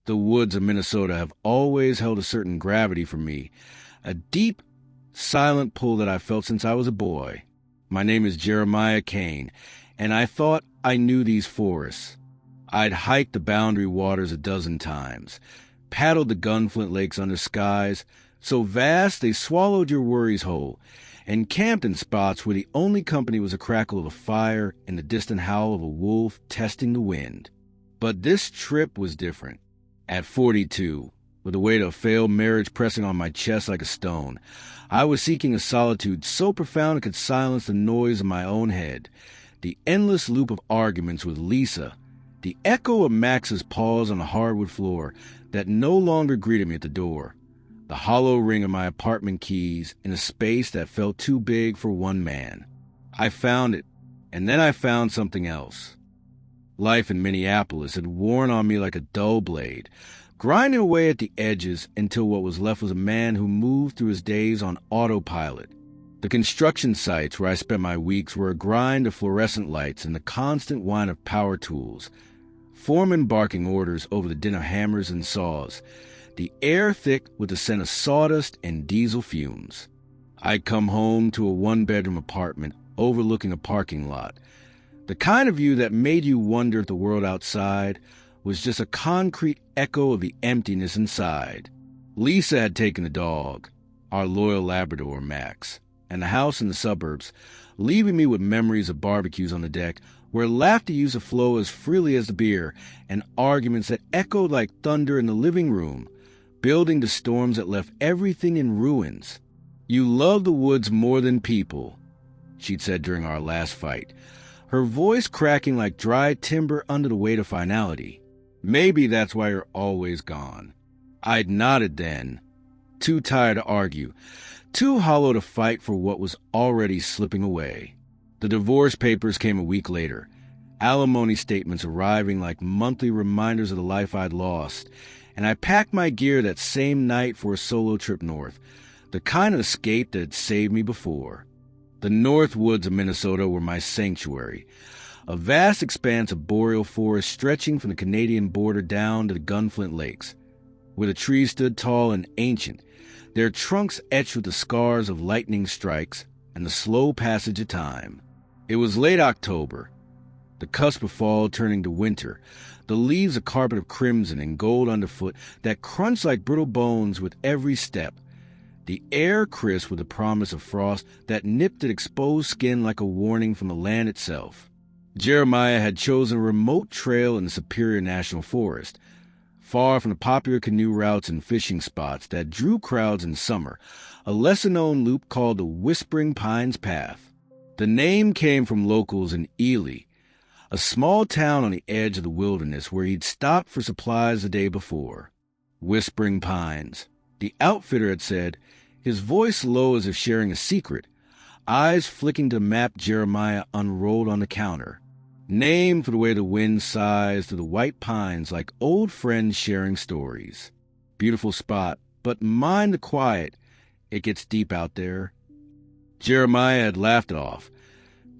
The woods of Minnesota have always held a certain gravity for me, a deep, silent pull that I felt since I was a boy. My name is Jeremiah Kane, and I thought I knew these forests. I'd hiked the Boundary Waters a dozen times, paddled the Gunflint Lakes under skies so vast they swallowed your worries whole, and camped in spots where the only company was a crackle of a fire and the distant howl of a wolf testing the wind. But this trip was different. At 42, with the weight of failed marriage pressing on my chest like a stone, I was seeking a solitude so profound it could silence the noise of my own head, the endless loop of arguments with Lisa, the echo of Max's paws on the hardwood floor that no longer greeted me at the door, the hollow ring of my apartment keys in a space that felt too big for one man. I found it, and then I found something else. Life in Minneapolis had worn on me like a dull blade, grinding away at the edges until what was left was a man who moved through his days on autopilot. The construction sites where I spent my weeks were a grind of fluorescent lights and the constant whine of power tools, foremen barking orders over the din of hammers and saws, the air thick with the scent of sawdust and diesel fumes. I'd come home to a one-bedroom apartment overlooking a parking lot, the kind of view that made you wonder if the world outside was just a concrete echo of the emptiness inside. Lisa had taken the dog, our loyal Labrador, Max, and the house in the suburbs, leaving me with memories of barbecues on the deck where laughter used to flow as freely as the beer and arguments that echoed like thunder in the living room, building the storms that left everything in ruins. "You love the woods more than people," she'd said during our last fight, her voice cracking like dry timber under the weight of finality. "Maybe that's why you're always gone." I'd nodded then, too tired to argue, too hollow to fight for what was already slipping away. The divorce papers came a week later, alimony statements arriving like monthly reminders of the life I'd lost, and I packed my gear that same night for a solo trip north, the kind of escape that had saved me before. The north woods of Minnesota were my sanctuary, a vast expanse of boreal forest stretching from the Canadian border down to the Gunflint Lakes, where the trees stood tall and ancient, their trunks etched with the scars of lightning strikes and the slow passage of time. It was late October, the cusp of fall turning to winter, the leaves a carpet of crimson and gold underfoot that crunched like brittle bones with every step, the air crisp with the promise of frost that nipped at exposed skin like a warning from the land itself. Jeremiah had chosen a remote trail in the Superior National Forest, far from the popular canoe routes and fishing spots that drew crowds in summer, a lesser-known loop called the Whispering Pines Path. The name came from locals in Ely, a small town on the edge of the wilderness where he'd stopped for supplies the day before. Whispering Pines, the outfitter had said, his voice low as if sharing a secret, eyes flicking to the map Jeremiah unrolled on the counter. Named for the way the wind sighs through the white pines like old friends sharing stories. Beautiful spot, but mind the quiet. It gets deep out there. Jeremiah had laughed it off,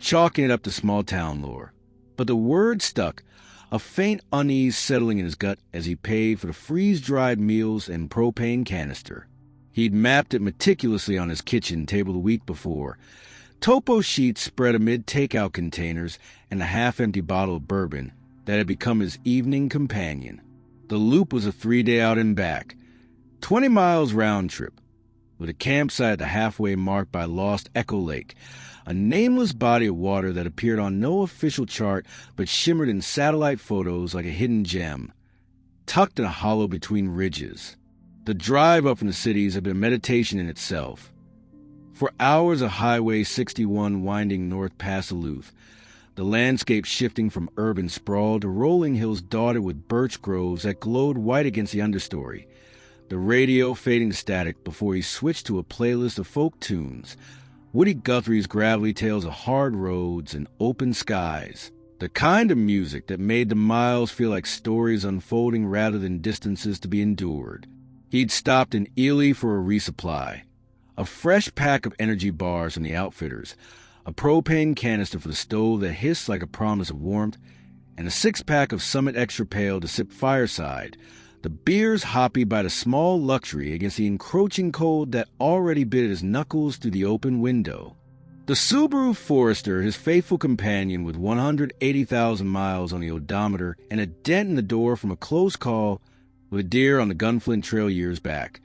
chalking it up to small town lore. But the word stuck, a faint unease settling in his gut as he paid for the freeze-dried meals and propane canister. He'd mapped it meticulously on his kitchen table the week before, topo sheets spread amid takeout containers and a half-empty bottle of bourbon that had become his evening companion. The loop was a 3-day out and back, 20 miles round trip, with a campsite at the halfway mark by Lost Echo Lake, a nameless body of water that appeared on no official chart but shimmered in satellite photos like a hidden gem, tucked in a hollow between ridges. The drive up from the cities had been meditation in itself. For hours of Highway 61 winding north past Duluth, the landscape shifting from urban sprawl to rolling hills dotted with birch groves that glowed white against the understory, the radio fading to static before he switched to a playlist of folk tunes, Woody Guthrie's gravelly tales of hard roads and open skies, the kind of music that made the miles feel like stories unfolding rather than distances to be endured. He'd stopped in Ely for a resupply, a fresh pack of energy bars from the outfitters, a propane canister for the stove that hissed like a promise of warmth, and a 6-pack of Summit Extra Pale to sip fireside, The beers hoppy by the small luxury against the encroaching cold that already bit at his knuckles through the open window. The Subaru Forester, his faithful companion with 180,000 miles on the odometer and a dent in the door from a close call with a deer on the Gunflint Trail years back,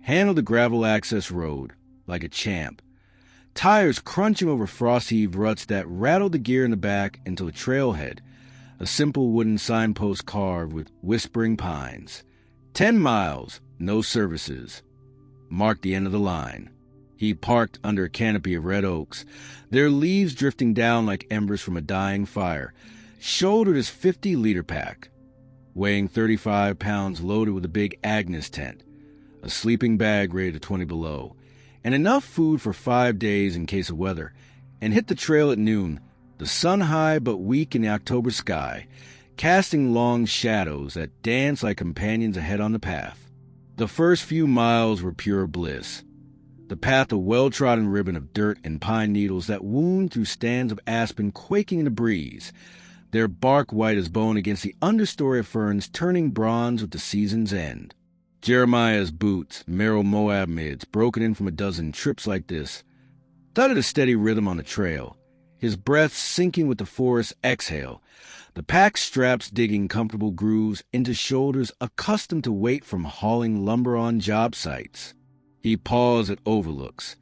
handled the gravel access road like a champ. Tires crunching over frost-heaved ruts that rattled the gear in the back until the trailhead, a simple wooden signpost carved with whispering pines. 10 miles, no services, marked the end of the line. He parked under a canopy of red oaks, their leaves drifting down like embers from a dying fire, shouldered his 50-liter pack, weighing 35 pounds loaded with a big Agnes tent, a sleeping bag rated to 20 below, and enough food for 5 days in case of weather, and hit the trail at noon, the sun high but weak in the October sky, casting long shadows that danced like companions ahead on the path. The first few miles were pure bliss. The path a well-trodden ribbon of dirt and pine needles that wound through stands of aspen quaking in the breeze, their bark white as bone against the understory of ferns turning bronze with the season's end. Jeremiah's boots, Merrill Moab mids, broken in from a dozen trips like this, thudded a steady rhythm on the trail, his breath sinking with the forest's exhale, the pack straps digging comfortable grooves into shoulders accustomed to weight from hauling lumber on job sites. He paused at overlooks,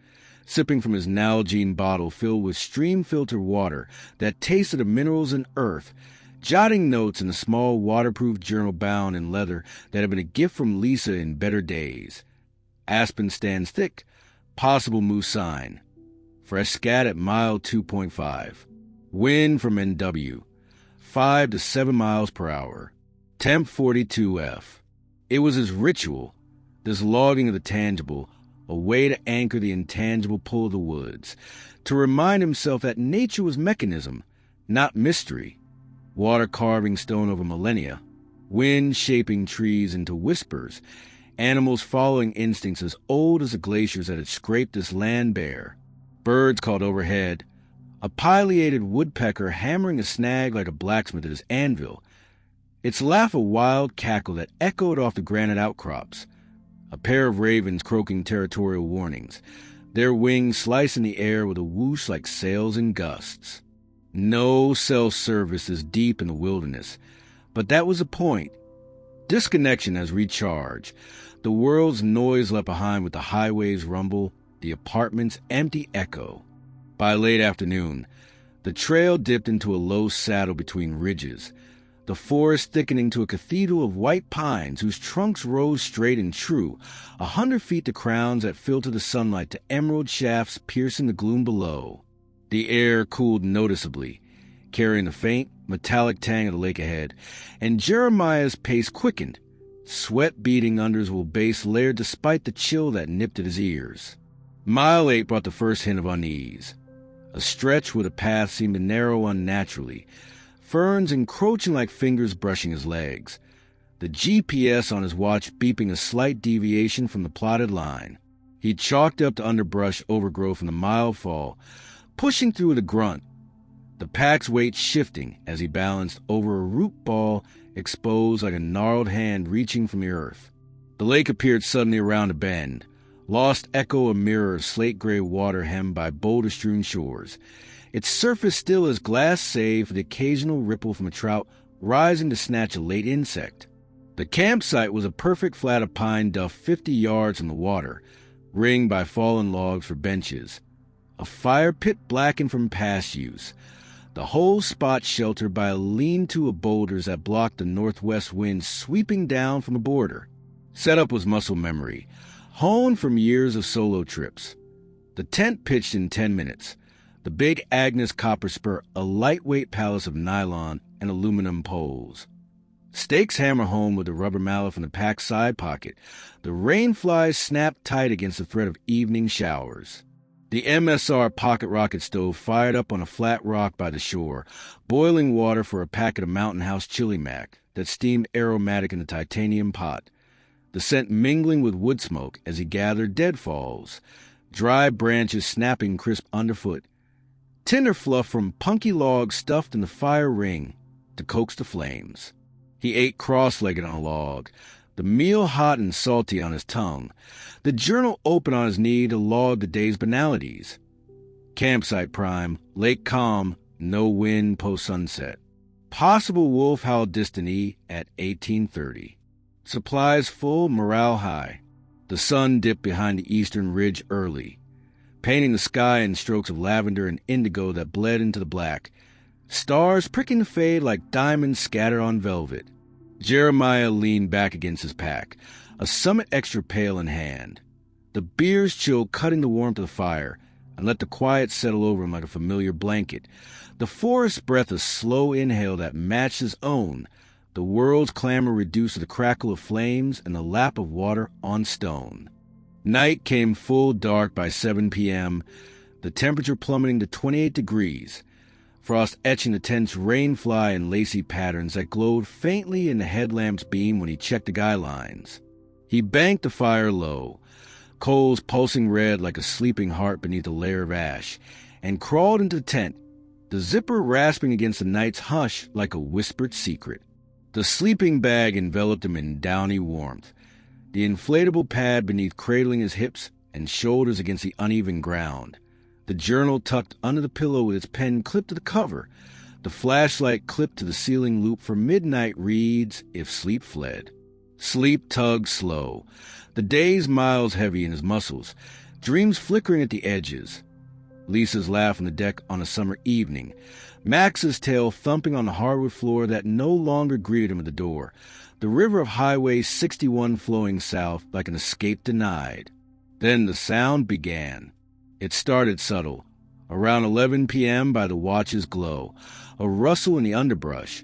sipping from his Nalgene bottle filled with stream-filtered water that tasted of minerals and earth, jotting notes in a small waterproof journal bound in leather that had been a gift from Lisa in better days. Aspen stands thick, possible moose sign. Fresh scat at mile 2.5. Wind from NW, 5 to 7 miles per hour. Temp 42F. It was his ritual, this logging of the tangible, a way to anchor the intangible pull of the woods, to remind himself that nature was mechanism, not mystery. Water carving stone over millennia, wind shaping trees into whispers, animals following instincts as old as the glaciers that had scraped this land bare. Birds called overhead, a pileated woodpecker hammering a snag like a blacksmith at his anvil, its laugh a wild cackle that echoed off the granite outcrops, a pair of ravens croaking territorial warnings, their wings slicing the air with a whoosh like sails in gusts. No cell service is deep in the wilderness, but that was the point. Disconnection as recharge, the world's noise left behind with the highway's rumble, the apartment's empty echo. By late afternoon, the trail dipped into a low saddle between ridges, the forest thickening to a cathedral of white pines whose trunks rose straight and true, 100 feet to crowns that filtered the sunlight to emerald shafts piercing the gloom below. The air cooled noticeably, carrying the faint, metallic tang of the lake ahead, and Jeremiah's pace quickened, sweat beading under his base layered despite the chill that nipped at his ears. Mile 8 brought the first hint of unease. A stretch where the path seemed to narrow unnaturally, ferns encroaching like fingers brushing his legs, the GPS on his watch beeping a slight deviation from the plotted line. He chalked up the underbrush overgrowth in the mile fall, pushing through with a grunt, the pack's weight shifting as he balanced over a root ball exposed like a gnarled hand reaching from the earth. The lake appeared suddenly around a bend, lost echo a mirror of slate-gray water hemmed by boulder-strewn shores, its surface still as glass save for the occasional ripple from a trout rising to snatch a late insect. The campsite was a perfect flat of pine duff 50 yards from the water, ringed by fallen logs for benches. A fire pit blackened from past use, the whole spot sheltered by a lean-to of boulders that blocked the northwest wind sweeping down from the border. Setup was muscle memory, honed from years of solo trips. The tent pitched in 10 minutes, the big Agnes copper spur a lightweight palace of nylon and aluminum poles. Stakes hammer home with the rubber mallet from the pack's side pocket. The rain flies snapped tight against the threat of evening showers. The MSR pocket rocket stove fired up on a flat rock by the shore, boiling water for a packet of Mountain House chili mac that steamed aromatic in the titanium pot, the scent mingling with wood smoke as he gathered deadfalls, dry branches snapping crisp underfoot, tinder fluff from punky logs stuffed in the fire ring to coax the flames. He ate cross-legged on a log, the meal hot and salty on his tongue, the journal open on his knee to log the day's banalities. Campsite prime, lake calm, no wind post-sunset. Possible wolf howl destiny at 1830. Supplies full, morale high. The sun dipped behind the eastern ridge early, painting the sky in strokes of lavender and indigo that bled into the black, stars pricking the fade like diamonds scattered on velvet. Jeremiah leaned back against his pack, a Summit Extra pail in hand. The beer's chill cutting the warmth of the fire, and let the quiet settle over him like a familiar blanket. The forest breath a slow inhale that matched his own, the world's clamor reduced to the crackle of flames and the lap of water on stone. Night came full dark by 7 p.m., the temperature plummeting to 28 degrees, frost etching the tent's rainfly in lacy patterns that glowed faintly in the headlamp's beam when he checked the guy lines. He banked the fire low, coals pulsing red like a sleeping heart beneath a layer of ash, and crawled into the tent, the zipper rasping against the night's hush like a whispered secret. The sleeping bag enveloped him in downy warmth, the inflatable pad beneath cradling his hips and shoulders against the uneven ground, the journal tucked under the pillow with its pen clipped to the cover, the flashlight clipped to the ceiling loop for midnight reads if sleep fled. Sleep tugged slow, the days miles heavy in his muscles, dreams flickering at the edges. Lisa's laugh on the deck on a summer evening, Max's tail thumping on the hardwood floor that no longer greeted him at the door, the river of Highway 61 flowing south like an escape denied. Then the sound began. It started subtle, around 11 p.m. by the watch's glow, a rustle in the underbrush,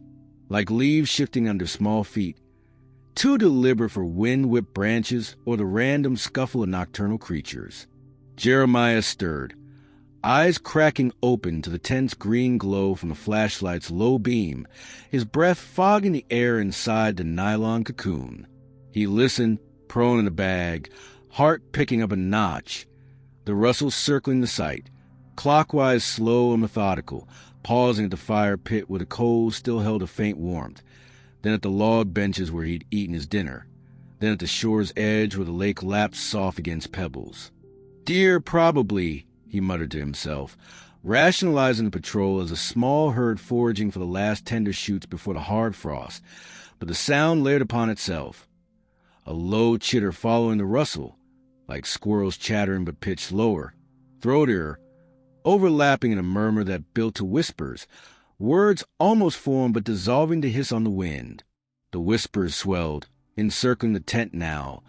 like leaves shifting under small feet, too deliberate for wind-whipped branches or the random scuffle of nocturnal creatures. Jeremiah stirred, eyes cracking open to the tense green glow from the flashlight's low beam, his breath fogging the air inside the nylon cocoon. He listened, prone in the bag, heart picking up a notch, the rustle circling the sight, clockwise slow and methodical, pausing at the fire pit where the coals still held a faint warmth, then at the log benches where he'd eaten his dinner, then at the shore's edge where the lake lapped soft against pebbles. Deer, probably, he muttered to himself, rationalizing the patrol as a small herd foraging for the last tender shoots before the hard frost, but the sound layered upon itself. A low chitter following the rustle, like squirrels chattering but pitched lower, throatier, overlapping in a murmur that built to whispers, words almost formed but dissolving to hiss on the wind. The whispers swelled, encircling the tent now,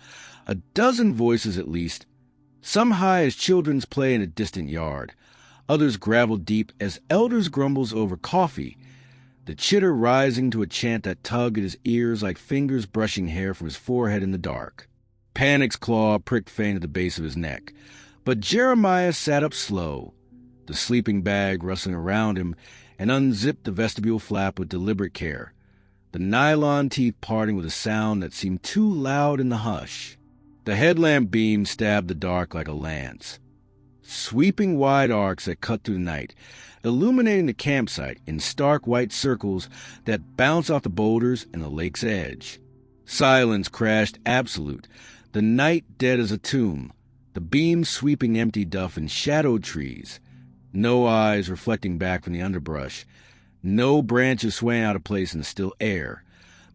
a dozen voices at least, some high as children's play in a distant yard, others gravel deep as elders' grumbles over coffee, the chitter rising to a chant that tugged at his ears like fingers brushing hair from his forehead in the dark. Panic's claw pricked faint at the base of his neck, but Jeremiah sat up slow, the sleeping bag rustling around him, and unzipped the vestibule flap with deliberate care, the nylon teeth parting with a sound that seemed too loud in the hush. The headlamp beam stabbed the dark like a lance, sweeping wide arcs that cut through the night, illuminating the campsite in stark white circles that bounced off the boulders and the lake's edge. Silence crashed absolute, the night dead as a tomb, the beam sweeping empty duff and shadowed trees, no eyes reflecting back from the underbrush, no branches swaying out of place in the still air,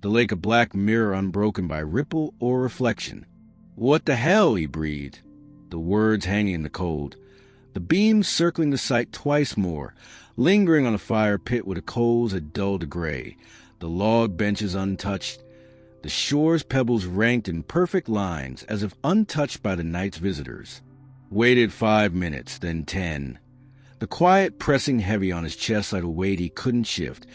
the lake a black mirror unbroken by ripple or reflection. "What the hell?" he breathed, the words hanging in the cold, the beam circling the sight twice more, lingering on the fire pit where the coals had dulled to gray, the log benches untouched, the shore's pebbles ranked in perfect lines as if untouched by the night's visitors. Waited 5 minutes, then 10. The quiet pressing heavy on his chest like a weight he couldn't shift,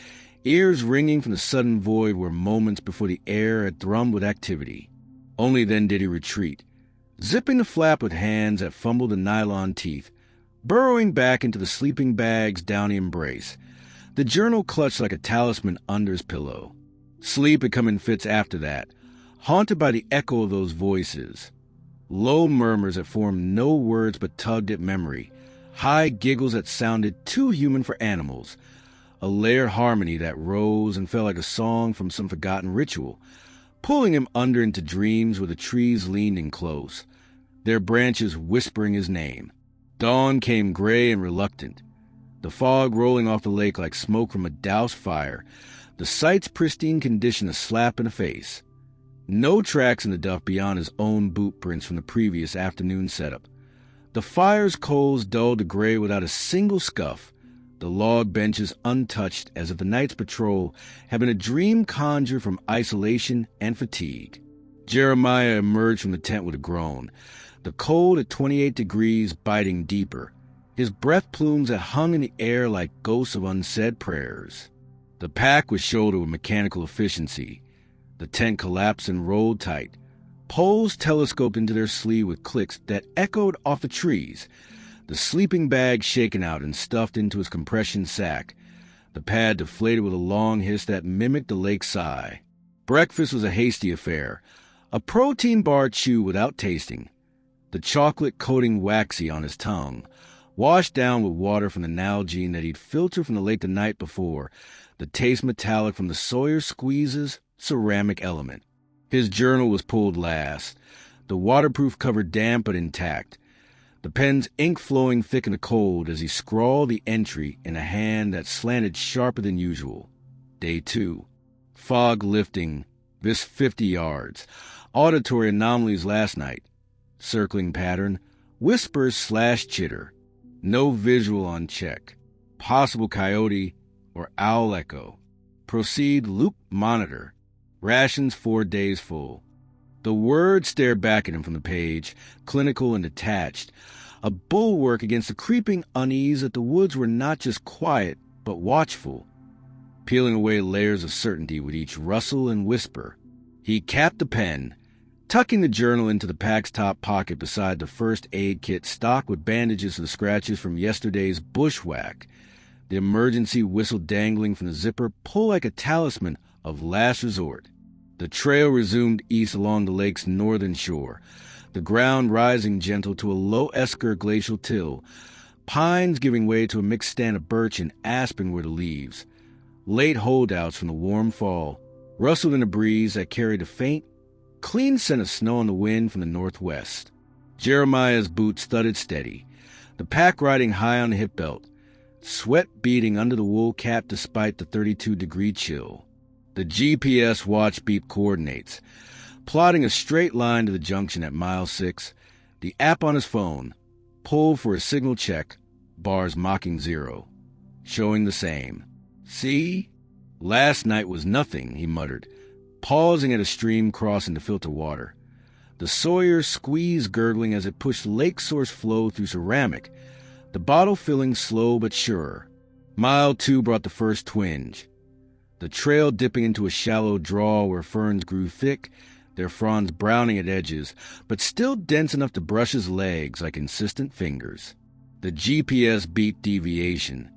ears ringing from the sudden void where moments before the air had thrummed with activity. Only then did he retreat, zipping the flap with hands that fumbled the nylon teeth, burrowing back into the sleeping bag's downy embrace, the journal clutched like a talisman under his pillow. Sleep had come in fits after that, haunted by the echo of those voices, low murmurs that formed no words but tugged at memory, high giggles that sounded too human for animals, a layered harmony that rose and fell like a song from some forgotten ritual, pulling him under into dreams where the trees leaned in close, their branches whispering his name. Dawn came gray and reluctant, the fog rolling off the lake like smoke from a doused fire, the site's pristine condition a slap in the face. No tracks in the duff beyond his own boot prints from the previous afternoon setup. The fire's coals dulled to gray without a single scuff, the log benches untouched as if the night's patrol had been a dream conjured from isolation and fatigue. Jeremiah emerged from the tent with a groan, the cold at 28 degrees biting deeper, his breath plumes that hung in the air like ghosts of unsaid prayers. The pack was shouldered with mechanical efficiency. The tent collapsed and rolled tight. Poles telescoped into their sleeve with clicks that echoed off the trees, the sleeping bag shaken out and stuffed into his compression sack, the pad deflated with a long hiss that mimicked the lake sigh. Breakfast was a hasty affair, a protein bar chewed without tasting, the chocolate coating waxy on his tongue, washed down with water from the Nalgene that he'd filtered from the lake the night before, the taste metallic from the Sawyer Squeeze's ceramic element. His journal was pulled last, the waterproof cover damp but intact, the pen's ink flowing thick in the cold as he scrawled the entry in a hand that slanted sharper than usual. Day 2. Fog lifting, this 50 yards. Auditory anomalies last night. Circling pattern, whispers/chitter. No visual on check. Possible coyote or owl echo. Proceed loop monitor. Rations 4 days full. The word stared back at him from the page, clinical and detached, a bulwark against the creeping unease that the woods were not just quiet, but watchful, peeling away layers of certainty with each rustle and whisper. He capped the pen, tucking the journal into the pack's top pocket beside the first aid kit stocked with bandages for the scratches from yesterday's bushwhack, the emergency whistle dangling from the zipper pulled like a talisman of last resort. The trail resumed east along the lake's northern shore, the ground rising gentle to a low esker glacial till, pines giving way to a mixed stand of birch and aspen were the leaves. Late holdouts from the warm fall rustled in a breeze that carried a faint, clean scent of snow on the wind from the northwest. Jeremiah's boots thudded steady, the pack riding high on the hip belt, sweat beading under the wool cap despite the 32-degree chill. The GPS watch beeped coordinates, plotting a straight line to the junction at mile 6. The app on his phone pulled for a signal check, bars mocking 0, showing the same. See? Last night was nothing, he muttered, pausing at a stream crossing to filter water. The Sawyer squeezed gurgling as it pushed lake source flow through ceramic, the bottle filling slow but sure. Mile 2 brought the first twinge. The trail dipping into a shallow draw where ferns grew thick, their fronds browning at edges, but still dense enough to brush his legs like insistent fingers. The GPS beat deviation,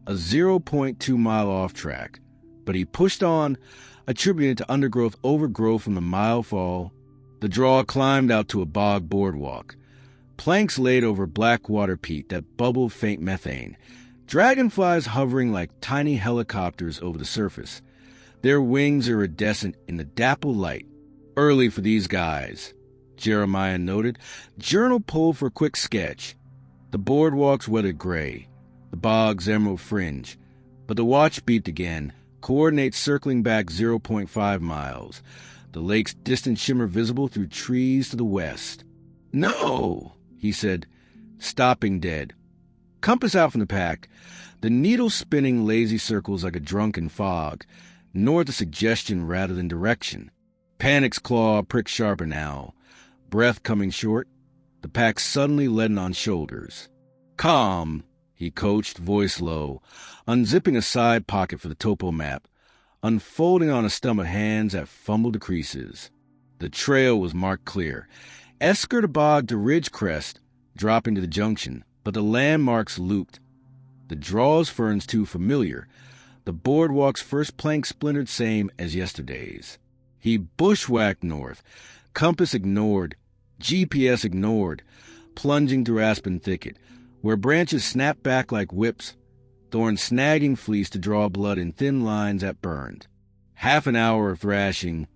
a 0.2 mile off track, but he pushed on, attributed to overgrowth from the mile fall. The draw climbed out to a bog boardwalk, planks laid over black water peat that bubbled faint methane, dragonflies hovering like tiny helicopters over the surface, their wings iridescent in the dappled light. Early for these guys, Jeremiah noted, journal pulled for a quick sketch. The boardwalk's weathered gray, the bog's emerald fringe, but the watch beeped again, coordinates circling back 0.5 miles, the lake's distant shimmer visible through trees to the west. No, he said, stopping dead. Compass out from the pack, the needle spinning lazy circles like a drunken fog, north of suggestion rather than direction. Panic's claw pricked sharper now, breath coming short, the pack suddenly leaden on shoulders. Calm, he coached, voice low, unzipping a side pocket for the topo map, unfolding on a stump of hands that fumbled the creases. The trail was marked clear. Esker to bog to ridge crest, dropping to the junction, but the landmarks looped. The draw's ferns too familiar, the boardwalk's first plank splintered same as yesterday's. He bushwhacked north, compass ignored, GPS ignored, plunging through aspen thicket, where branches snapped back like whips, thorns snagging fleece to draw blood in thin lines that burned. Half an hour of thrashing,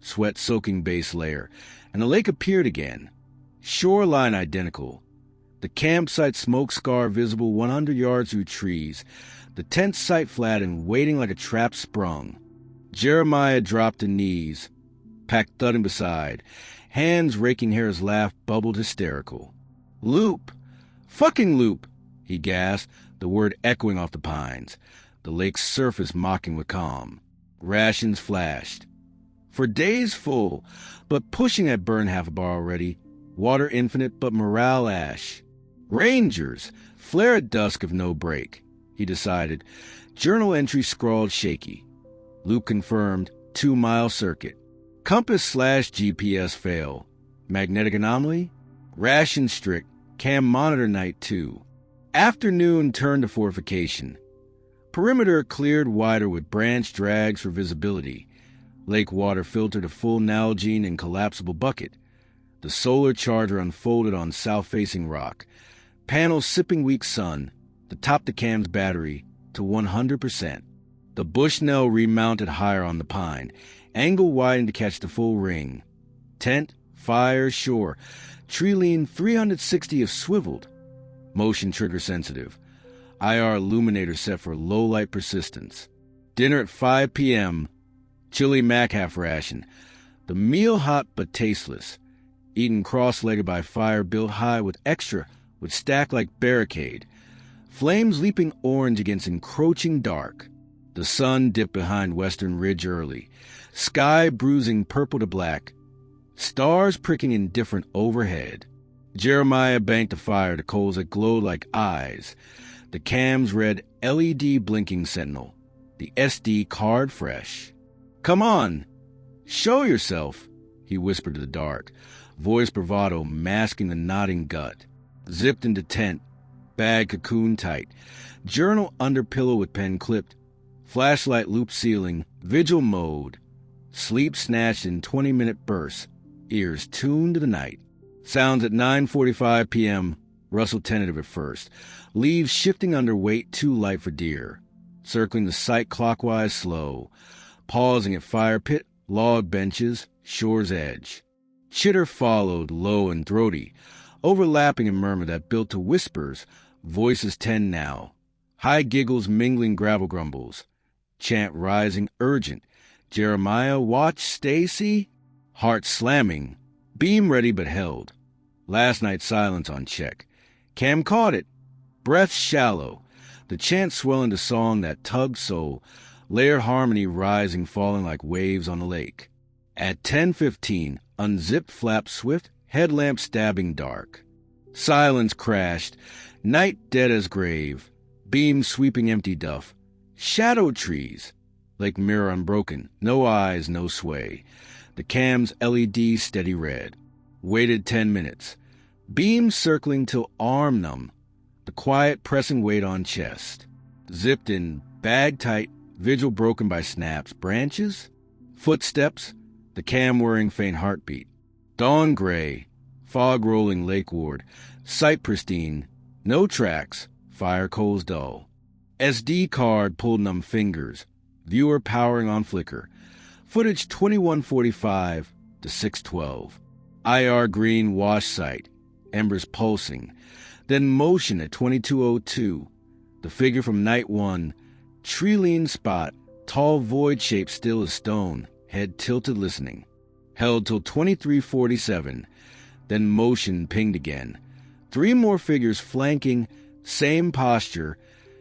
sweat-soaking base layer, and the lake appeared again. Shoreline identical. The campsite smoke scar visible 100 yards through trees. The tent site flat and waiting like a trap sprung. Jeremiah dropped to knees, packed thudding beside. Hands raking hair, his laugh bubbled hysterical. "Loop! Fucking loop!" he gasped, the word echoing off the pines. The lake's surface mocking with calm. Rations flashed. For days full, but pushing had burned half a bar already. Water infinite, but morale ash. Rangers! Flare at dusk if no break, he decided. Journal entry scrawled shaky. Loop confirmed, 2-mile circuit. Compass/GPS fail. Magnetic anomaly? Ration strict. Cam monitor night 2. Afternoon turned to fortification. Perimeter cleared wider with branch drags for visibility. Lake water filtered to full Nalgene and collapsible bucket. The solar charger unfolded on south-facing rock. Panels sipping weak sun. The top to cam's battery to 100%. The Bushnell remounted higher on the pine. Angle widened to catch the full ring. Tent, fire, shore. Tree lean 360 if swiveled. Motion trigger sensitive. IR illuminator set for low light persistence. Dinner at 5 p.m. Chili mac half ration. The meal hot but tasteless. Eaten cross-legged by fire built high with extra, would stack like barricade. Flames leaping orange against encroaching dark. The sun dipped behind western ridge early. Sky bruising purple to black. Stars pricking indifferent overhead. Jeremiah banked the fire to coals that glowed like eyes. The cam's red LED blinking sentinel. The SD card fresh. "Come on! Show yourself," he whispered to the dark, voice bravado masking the nodding gut. Zipped into tent, bag cocoon tight, journal under pillow with pen clipped, flashlight loop ceiling, vigil mode. Sleep snatched in 20-minute bursts, ears tuned to the night. Sounds at 9:45 p.m., rustle tentative at first. Leaves shifting under weight too light for deer. Circling the site clockwise slow. Pausing at fire pit, log benches, shore's edge. Chitter followed, low and throaty. Overlapping a murmur that built to whispers. Voices 10 now. High giggles mingling gravel grumbles. Chant rising, urgent. Jeremiah, watch Stacy. Heart slamming. Beam ready but held. Last night's silence on check. Cam caught it. Breath shallow. The chant swelling to song that tugged soul. Layered harmony rising, falling like waves on the lake. At 10:15, unzipped flap swift, headlamp stabbing dark. Silence crashed. Night dead as grave. Beams sweeping empty duff. Shadow trees. Lake mirror unbroken. No eyes, no sway. The cam's LED steady red. Waited 10 minutes. Beams circling till arm numb. The quiet pressing weight on chest. Zipped in, bag tight, vigil broken by snaps. Branches? Footsteps? The cam whirring faint heartbeat. Dawn gray. Fog rolling lakeward. Sight pristine. No tracks. Fire coals dull. SD card pulled numb fingers. Viewer powering on flicker. Footage 2145 to 612. IR green wash site. Embers pulsing. Then motion at 2202. The figure from night 1. Tree lean spot. Tall void shape still as stone. Head tilted listening. Held till 2347. Then motion pinged again. 3 more figures flanking. Same posture.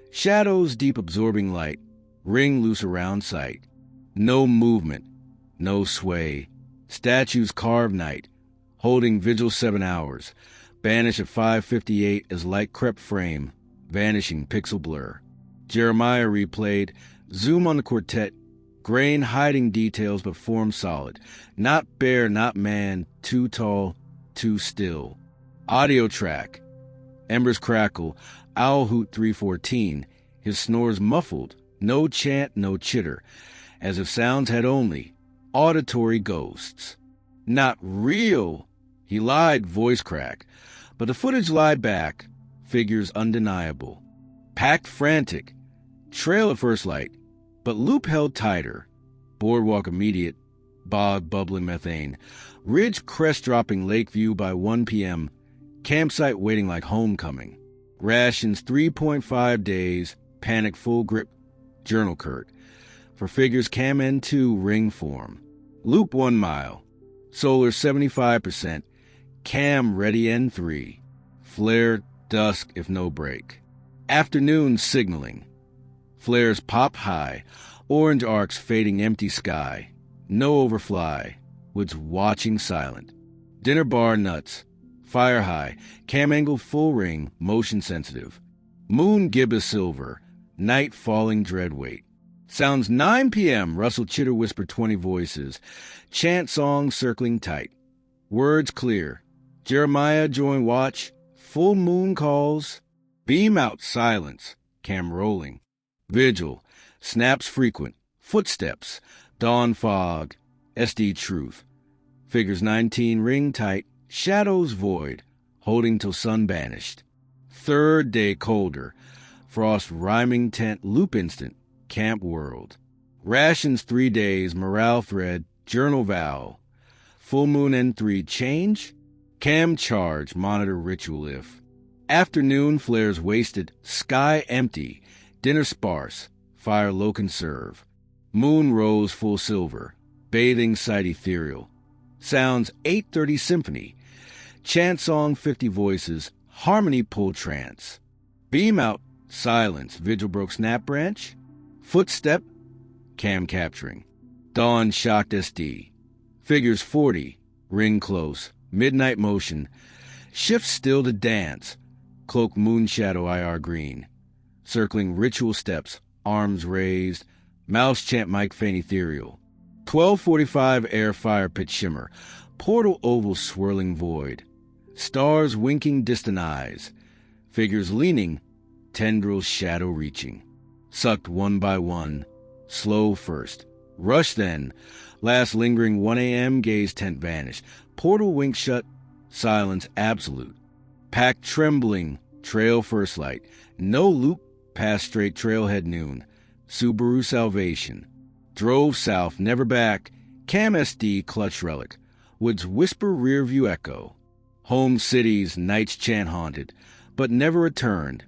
Shadows deep absorbing light. Ring loose around sight. No movement. No sway. Statues carved night. Holding vigil 7 hours. Banish at 5:58 as light crept frame. Vanishing pixel blur. Jeremiah replayed. Zoom on the quartet. Grain hiding details but form solid. Not bear, not man. Too tall. Too still. Audio track. Embers crackle. Owl hoot 314. His snores muffled. No chant, no chitter. As if sounds had only auditory ghosts. Not real. He lied, voice crack. But the footage lied back. Figures undeniable. Packed frantic. Trail at first light. But loop held tighter. Boardwalk immediate. bog bubbling methane, ridge crest dropping lake view by 1 p.m., campsite waiting like homecoming. Rations 3.5 days, panic full grip, journal Kurt. For figures Cam N2 ring form. Loop 1 mile, solar 75%, Cam ready N3, flare dusk if no break. Afternoon signaling. Flares pop high, orange arcs fading empty sky. No overfly, woods watching silent. Dinner bar nuts, fire high, cam angle full ring, motion sensitive. Moon gibbous silver, night falling dread weight. Sounds 9 p.m., rustle chitter whisper 20 voices. Chant song circling tight. Words clear. Jeremiah join watch. Full moon calls. Beam out silence. Cam rolling. Vigil. Snaps frequent. Footsteps. Dawn fog. SD truth. Figures 19 ring tight. Shadows void. Holding till sun banished. Third day colder. Frost rhyming tent loop instant. Camp world. Rations 3 days. Morale thread. Journal vow. Full moon N3 change. Cam charge. Monitor ritual if. Afternoon flares wasted. Sky empty. Dinner sparse. Fire low conserve. Moon rose full silver. Bathing sight ethereal. Sounds 8:30 symphony. Chant song 50 voices. Harmony pull trance. Beam out silence. Vigil broke snap branch. Footstep. Cam capturing. Dawn shocked SD. Figures 40. Ring close. Midnight motion. Shift still to dance. Cloak moon shadow IR green. Circling ritual steps. Arms raised. Mouse chant Mike Fain ethereal. 12:45 air fire pit shimmer. Portal oval swirling void. Stars winking distant eyes. Figures leaning. Tendrils shadow reaching. Sucked one by one. Slow first. Rush then. Last lingering 1 a.m. gaze tent vanished. Portal wink shut. Silence absolute. Pack trembling. Trail first light. No loop. Past straight trailhead noon. Subaru salvation. Drove south, never back. Cam SD clutch relic. Woods whisper rear view echo. Home cities, nights chant haunted, but never returned.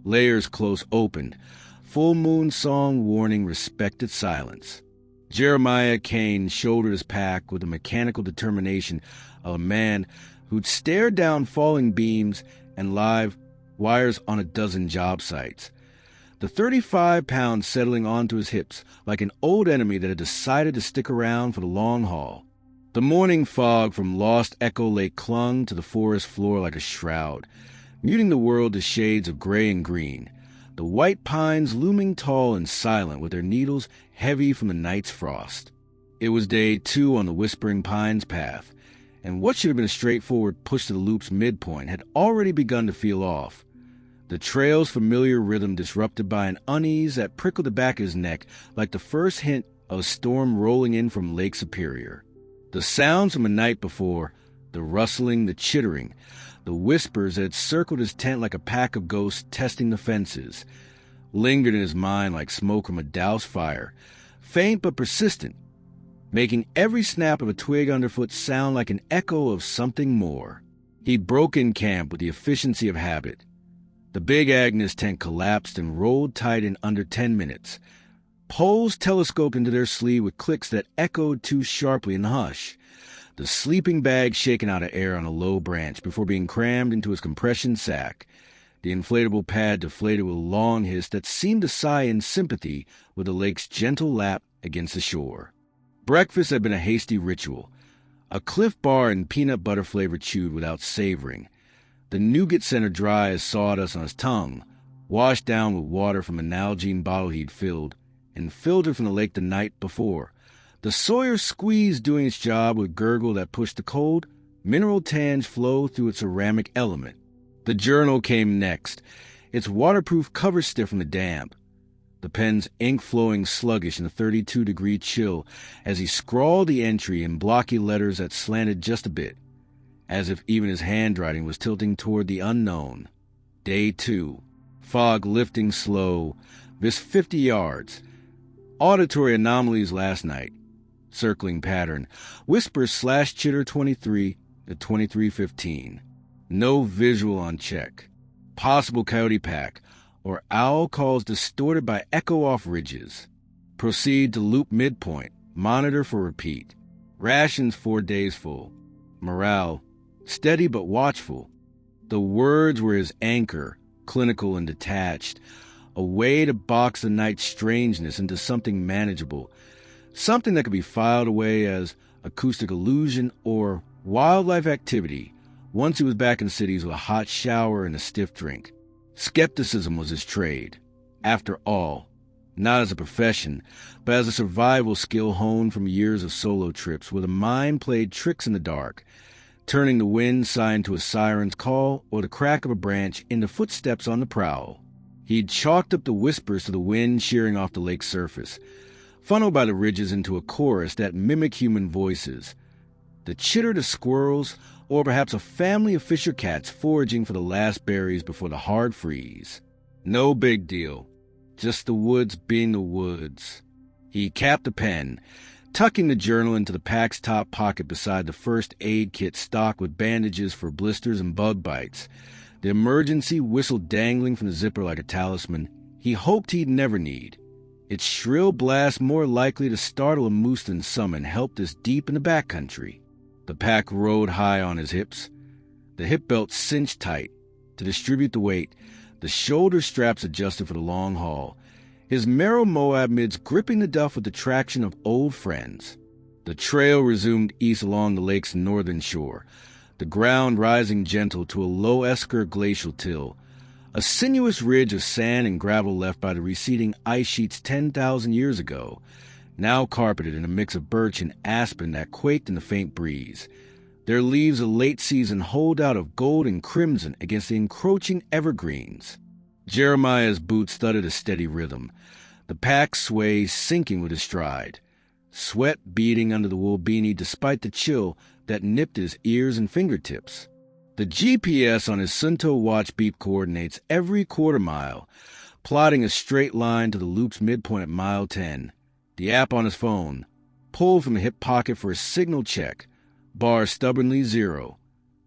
Layers close opened. Full moon song warning respected silence. Jeremiah Kane shouldered his pack with the mechanical determination of a man who'd stared down falling beams and live wires on a dozen job sites. The 35-pound settling onto his hips like an old enemy that had decided to stick around for the long haul. The morning fog from Lost Echo Lake clung to the forest floor like a shroud, muting the world to shades of gray and green, the white pines looming tall and silent with their needles heavy from the night's frost. It was day 2 on the Whispering Pines path, and what should have been a straightforward push to the loop's midpoint had already begun to feel off. The trail's familiar rhythm disrupted by an unease that prickled the back of his neck like the first hint of a storm rolling in from Lake Superior. The sounds from a night before, the rustling, the chittering, the whispers that had circled his tent like a pack of ghosts testing the fences, lingered in his mind like smoke from a doused fire, faint but persistent, making every snap of a twig underfoot sound like an echo of something more. He broke in camp with the efficiency of habit. The Big Agnes tent collapsed and rolled tight in under 10 minutes. Poles telescoped into their sleeve with clicks that echoed too sharply in the hush. The sleeping bag shaken out of air on a low branch before being crammed into his compression sack. The inflatable pad deflated with a long hiss that seemed to sigh in sympathy with the lake's gentle lap against the shore. Breakfast had been a hasty ritual. A Cliff Bar and peanut butter flavor chewed without savoring. The nougat center dry as sawdust on his tongue, washed down with water from a Nalgene bottle he'd filled, and filtered from the lake the night before. The Sawyer squeeze doing its job with gurgle that pushed the cold, mineral tange flow through its ceramic element. The journal came next, its waterproof cover stiff from the damp. The pen's ink flowing sluggish in the 32-degree chill as he scrawled the entry in blocky letters that slanted just a bit, as if even his handwriting was tilting toward the unknown. Day 2. Fog lifting slow. This 50 yards. Auditory anomalies last night. circling pattern, whisper/chitter 23 at 23:15. No visual on check. Possible coyote pack, or owl calls distorted by echo off ridges. Proceed to loop midpoint. Monitor for repeat. Rations 4 days full. Morale, steady but watchful. The words were his anchor, clinical and detached, a way to box the night's strangeness into something manageable, something that could be filed away as acoustic illusion or wildlife activity once he was back in cities with a hot shower and a stiff drink. Skepticism was his trade. After all, not as a profession, but as a survival skill honed from years of solo trips where the mind played tricks in the dark, turning the wind sigh into a siren's call or the crack of a branch into footsteps on the prowl. He'd chalked up the whispers to the wind shearing off the lake's surface, funneled by the ridges into a chorus that mimicked human voices. The chitter of squirrels, or perhaps a family of fisher cats foraging for the last berries before the hard freeze. No big deal. Just the woods being the woods. He capped the pen, tucking the journal into the pack's top pocket beside the first aid kit stocked with bandages for blisters and bug bites, the emergency whistle dangling from the zipper like a talisman he hoped he'd never need. Its shrill blast more likely to startle a moose than summon helped us deep in the backcountry. The pack rode high on his hips, the hip belt cinched tight. To distribute the weight, the shoulder straps adjusted for the long haul, his Merrow Moab mids gripping the duff with the traction of old friends. The trail resumed east along the lake's northern shore, the ground rising gentle to a low esker glacial till, a sinuous ridge of sand and gravel left by the receding ice sheets 10,000 years ago, now carpeted in a mix of birch and aspen that quaked in the faint breeze, their leaves a late-season holdout of gold and crimson against the encroaching evergreens. Jeremiah's boots thudded a steady rhythm, the pack sway syncing with his stride, sweat beading under the wool beanie despite the chill that nipped his ears and fingertips. The GPS on his Sunto watch beep coordinates every quarter mile, plotting a straight line to the loop's midpoint at mile 10. The app on his phone, pulled from the hip pocket for a signal check, bar stubbornly 0,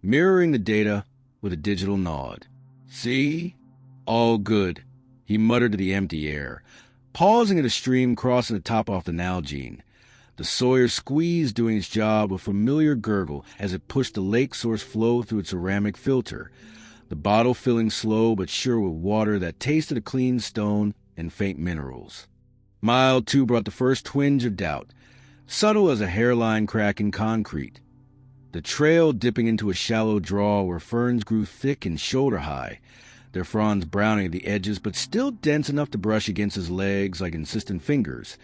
mirroring the data with a digital nod. See? All good, he muttered to the empty air, pausing at a stream crossing the top off the Nalgene. The Sawyer squeezed doing its job with familiar gurgle as it pushed the lake source flow through its ceramic filter, the bottle filling slow but sure with water that tasted of clean stone and faint minerals. Mile 2 brought the first twinge of doubt, subtle as a hairline crack in concrete. The trail dipping into a shallow draw where ferns grew thick and shoulder-high, their fronds browning at the edges but still dense enough to brush against his legs like insistent fingers,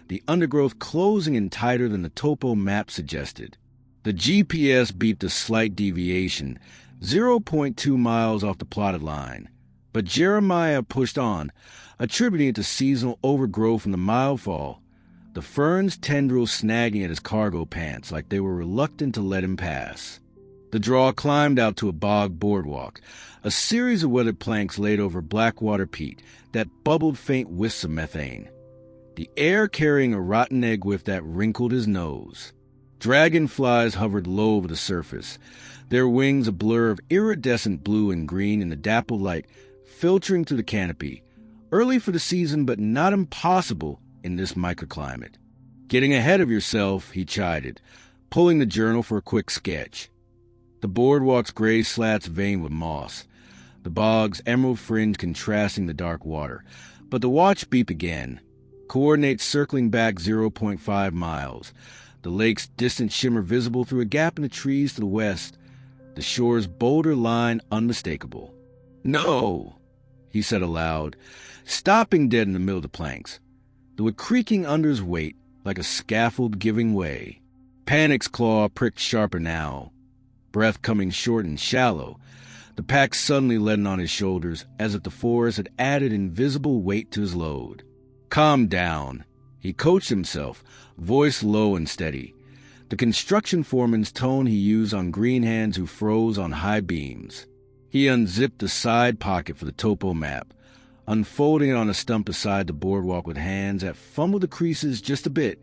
the undergrowth closing in tighter than the topo map suggested. The GPS beeped a slight deviation, 0.2 miles off the plotted line, but Jeremiah pushed on, attributing it to seasonal overgrowth from the mildfall, the fern's tendrils snagging at his cargo pants like they were reluctant to let him pass. The draw climbed out to a bog boardwalk, a series of weathered planks laid over blackwater peat that bubbled faint whiffs of methane, the air carrying a rotten egg whiff that wrinkled his nose. Dragonflies hovered low over the surface, their wings a blur of iridescent blue and green in the dappled light filtering through the canopy, early for the season but not impossible in this microclimate. Getting ahead of yourself, he chided, pulling the journal for a quick sketch. The boardwalk's gray slats veined with moss, the bog's emerald fringe contrasting the dark water. But the watch beep again, coordinates circling back 0.5 miles, the lake's distant shimmer visible through a gap in the trees to the west, the shore's bolder line unmistakable. "No," he said aloud, stopping dead in the middle of the planks, though it creaking under his weight like a scaffold giving way. Panic's claw pricked sharper now, breath coming short and shallow, the pack suddenly leaden on his shoulders as if the forest had added invisible weight to his load. "Calm down," he coached himself, voice low and steady, the construction foreman's tone he used on green hands who froze on high beams. He unzipped the side pocket for the topo map, unfolding it on a stump beside the boardwalk with hands that fumbled the creases just a bit,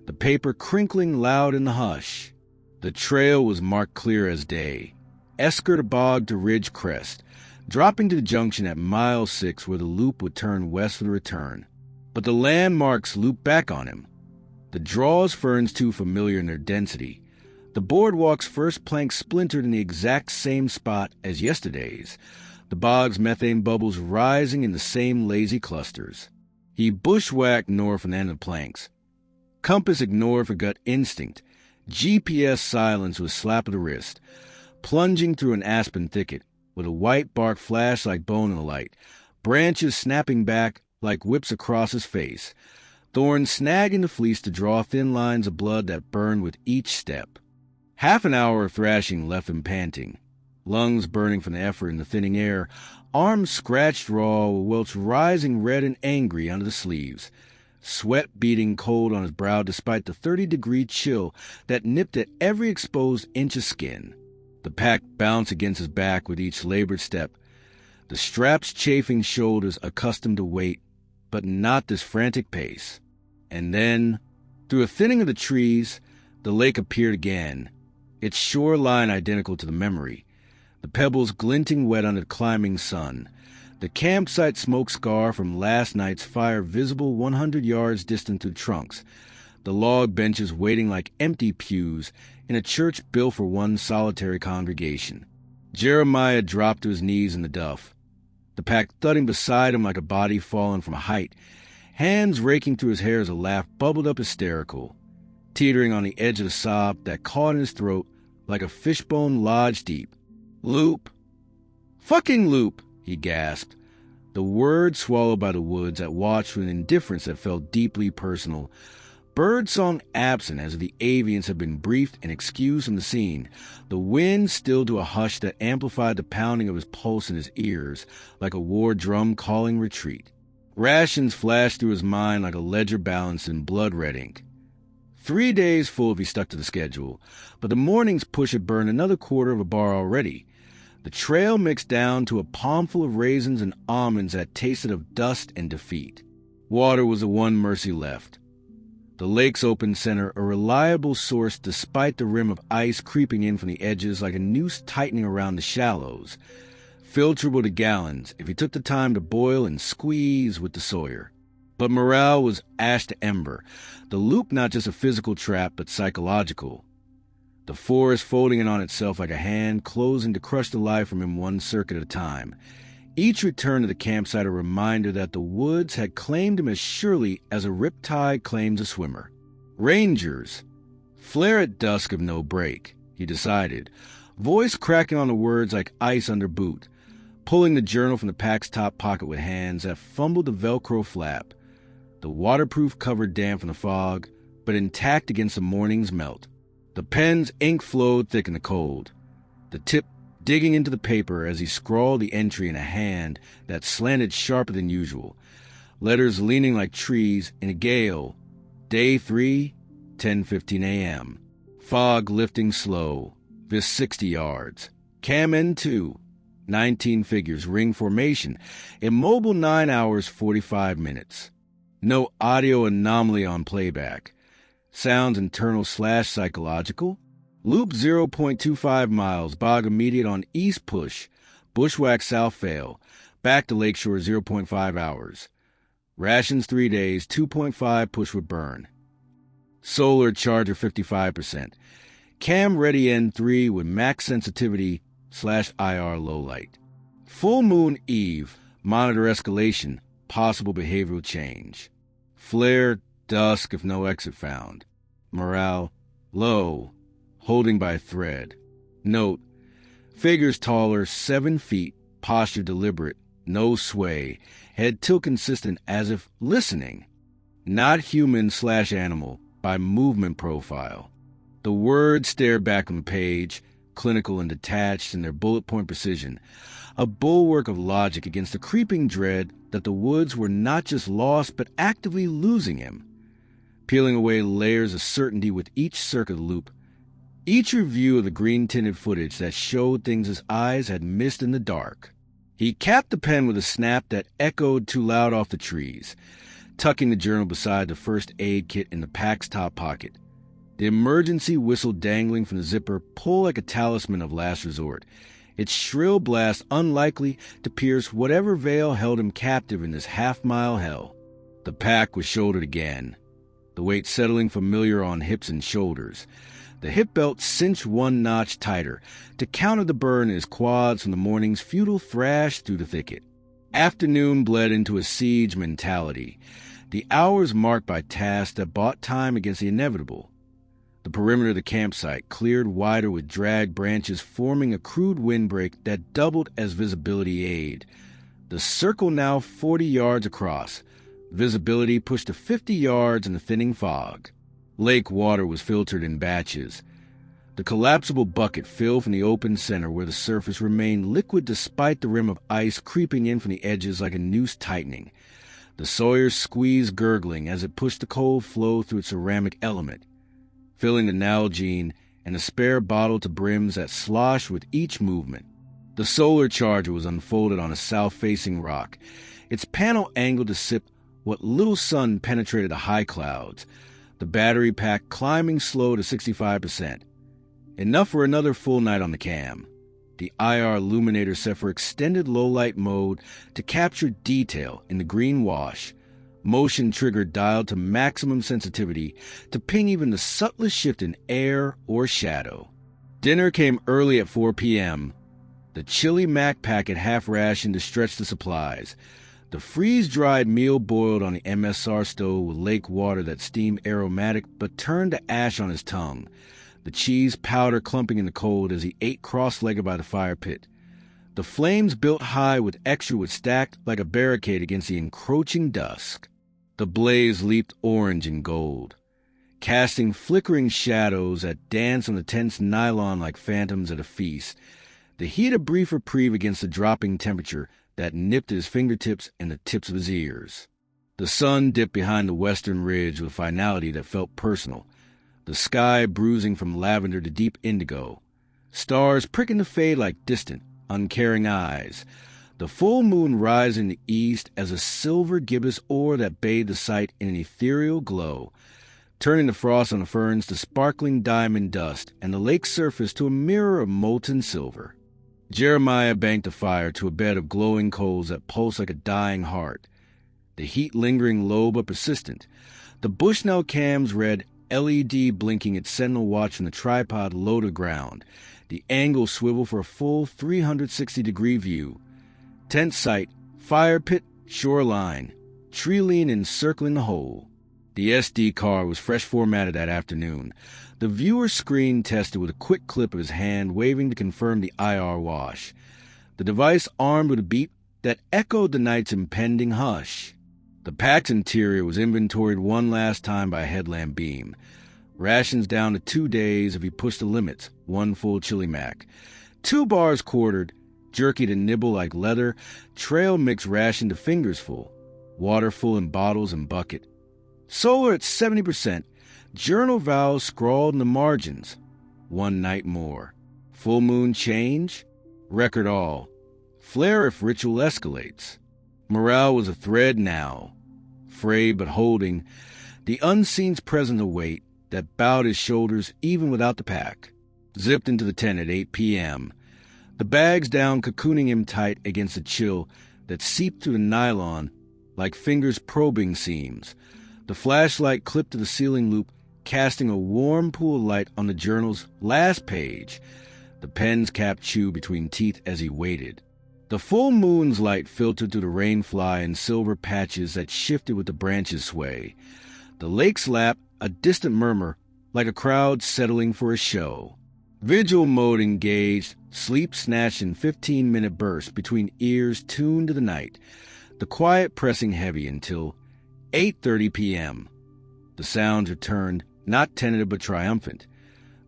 the paper crinkling loud in the hush. The trail was marked clear as day. Esker to bog to ridge crest, dropping to the junction at mile 6 where the loop would turn west for the return. But the landmarks looped back on him. The draws ferns too familiar in their density. The boardwalk's first plank splintered in the exact same spot as yesterday's, the bog's methane bubbles rising in the same lazy clusters. He bushwhacked north from the end of the planks. Compass ignored for gut instinct. GPS silence with a slap of the wrist. Plunging through an aspen thicket, with a white bark flash like bone in the light, branches snapping back like whips across his face, thorns snagging the fleece to draw thin lines of blood that burned with each step. Half an hour of thrashing left him panting, lungs burning from the effort in the thinning air, arms scratched raw, welts rising red and angry under the sleeves, sweat beading cold on his brow despite the 30-degree chill that nipped at every exposed inch of skin. The pack bounced against his back with each labored step, the straps chafing shoulders accustomed to weight, but not this frantic pace. And then, through a thinning of the trees, the lake appeared again, its shoreline identical to the memory, the pebbles glinting wet under the climbing sun, the campsite smoke scar from last night's fire visible 100 yards distant through trunks, the log benches waiting like empty pews in a church built for one solitary congregation. Jeremiah dropped to his knees in the duff, the pack thudding beside him like a body fallen from a height, hands raking through his hair as a laugh bubbled up hysterical, teetering on the edge of the sob that caught in his throat like a fishbone lodged deep. "Loop! Fucking loop!" he gasped, the word swallowed by the woods that watched with an indifference that felt deeply personal. Birdsong absent as if the avians had been briefed and excused from the scene, the wind stilled to a hush that amplified the pounding of his pulse in his ears like a war drum calling retreat. Rations flashed through his mind like a ledger balanced in blood-red ink. 3 days full if he stuck to the schedule, but the morning's push had burned another quarter of a bar already. The trail mixed down to a palmful of raisins and almonds that tasted of dust and defeat. Water was the one mercy left. The lake's open center, a reliable source despite the rim of ice creeping in from the edges like a noose tightening around the shallows, filterable to gallons if he took the time to boil and squeeze with the Sawyer. But morale was ash to ember, the loop not just a physical trap but psychological. The forest folding in on itself like a hand, closing to crush the life from him one circuit at a time. Each return to the campsite a reminder that the woods had claimed him as surely as a riptide claims a swimmer. Rangers. Flare at dusk of no break, he decided, voice cracking on the words like ice under boot, pulling the journal from the pack's top pocket with hands that fumbled the Velcro flap, the waterproof cover damp from the fog, but intact against the morning's melt. The pen's ink flowed thick in the cold, the tip digging into the paper as he scrawled the entry in a hand that slanted sharper than usual, letters leaning like trees in a gale. Day 3, 10:15 a.m. Fog lifting slow, vis 60 yards. Cam N2, 19 figures, ring formation, immobile 9 hours 45 minutes. No audio anomaly on playback. Sounds internal/psychological. Loop 0.25 miles, bog immediate on east push, bushwhack south fail, back to lakeshore 0.5 hours. Rations 3 days, 2.5 push would burn. Solar charger 55%. Cam ready N3 with max sensitivity/IR low light. Full moon eve, monitor escalation, possible behavioral change. Flare, dusk if no exit found. Morale, low. Holding by a thread. Note, figures taller, 7 feet, posture deliberate, no sway, head tilt consistent as if listening. Not human/animal, by movement profile. The words stared back on the page, clinical and detached in their bullet point precision, a bulwark of logic against the creeping dread that the woods were not just lost but actively losing him, peeling away layers of certainty with each circuit of the loop. Each review of the green-tinted footage that showed things his eyes had missed in the dark. He capped the pen with a snap that echoed too loud off the trees, tucking the journal beside the first aid kit in the pack's top pocket. The emergency whistle dangling from the zipper pulled like a talisman of last resort, its shrill blast unlikely to pierce whatever veil held him captive in this half-mile hell. The pack was shouldered again, the weight settling familiar on hips and shoulders. The hip belt cinched one notch tighter to counter the burn in his quads from the morning's futile thrash through the thicket. Afternoon bled into a siege mentality, the hours marked by tasks that bought time against the inevitable. The perimeter of the campsite cleared wider with dragged branches forming a crude windbreak that doubled as visibility aid. The circle now 40 yards across. Visibility pushed to 50 yards in the thinning fog. Lake water was filtered in batches. The collapsible bucket filled from the open center where the surface remained liquid despite the rim of ice creeping in from the edges like a noose tightening. The Sawyer squeezed gurgling as it pushed the cold flow through its ceramic element, filling the Nalgene and a spare bottle to brims that sloshed with each movement. The solar charger was unfolded on a south-facing rock, its panel angled to sip what little sun penetrated the high clouds, the battery pack climbing slow to 65%. Enough for another full night on the cam. The IR illuminator set for extended low-light mode to capture detail in the green wash, motion trigger dialed to maximum sensitivity to ping even the subtlest shift in air or shadow. Dinner came early at 4 p.m. The chili mac packet half rationed to stretch the supplies. The freeze-dried meal boiled on the MSR stove with lake water that steamed aromatic but turned to ash on his tongue. The cheese powder clumping in the cold as he ate cross-legged by the fire pit. The flames built high with extra wood stacked like a barricade against the encroaching dusk. The blaze leaped orange and gold, casting flickering shadows that danced on the tense nylon like phantoms at a feast. The heat a brief reprieve against the dropping temperature that nipped at his fingertips and the tips of his ears. The sun dipped behind the western ridge with finality that felt personal, the sky bruising from lavender to deep indigo, stars pricking the fade like distant, uncaring eyes, the full moon rising in the east as a silver gibbous ore that bathed the sight in an ethereal glow, turning the frost on the ferns to sparkling diamond dust and the lake's surface to a mirror of molten silver. Jeremiah banked the fire to a bed of glowing coals that pulsed like a dying heart, the heat lingering low but persistent. The Bushnell cam's red LED blinking its sentinel watch from the tripod low to ground, the angle swivel for a full 360-degree view. Tent site, fire pit, shoreline, tree lean encircling the whole. The SD card was fresh formatted that afternoon. The viewer screen tested with a quick clip of his hand waving to confirm the IR wash. The device armed with a beep that echoed the night's impending hush. The pack's interior was inventoried one last time by a headlamp beam. Rations down to 2 days if he pushed the limits, 1 full chili mac. 2 bars quartered, jerky to nibble like leather, trail mix ration to fingers full, water full in bottles and bucket. Solar at 70%, journal vows scrawled in the margins. 1 night more. Full moon change? Record all. Flare if ritual escalates. Morale was a thread now, frayed but holding, the unseen's present a weight that bowed his shoulders even without the pack. Zipped into the tent at 8 p.m., the bags down cocooning him tight against the chill that seeped through the nylon like fingers probing seams. The flashlight clipped to the ceiling loop, casting a warm pool of light on the journal's last page. The pen's cap chewed between teeth as he waited. The full moon's light filtered through the rainfly in silver patches that shifted with the branches' sway. The lake's lap, a distant murmur, like a crowd settling for a show. Vigil mode engaged, sleep snatched in 15-minute bursts between ears tuned to the night, the quiet pressing heavy until 8:30 p.m. The sounds returned, not tentative but triumphant.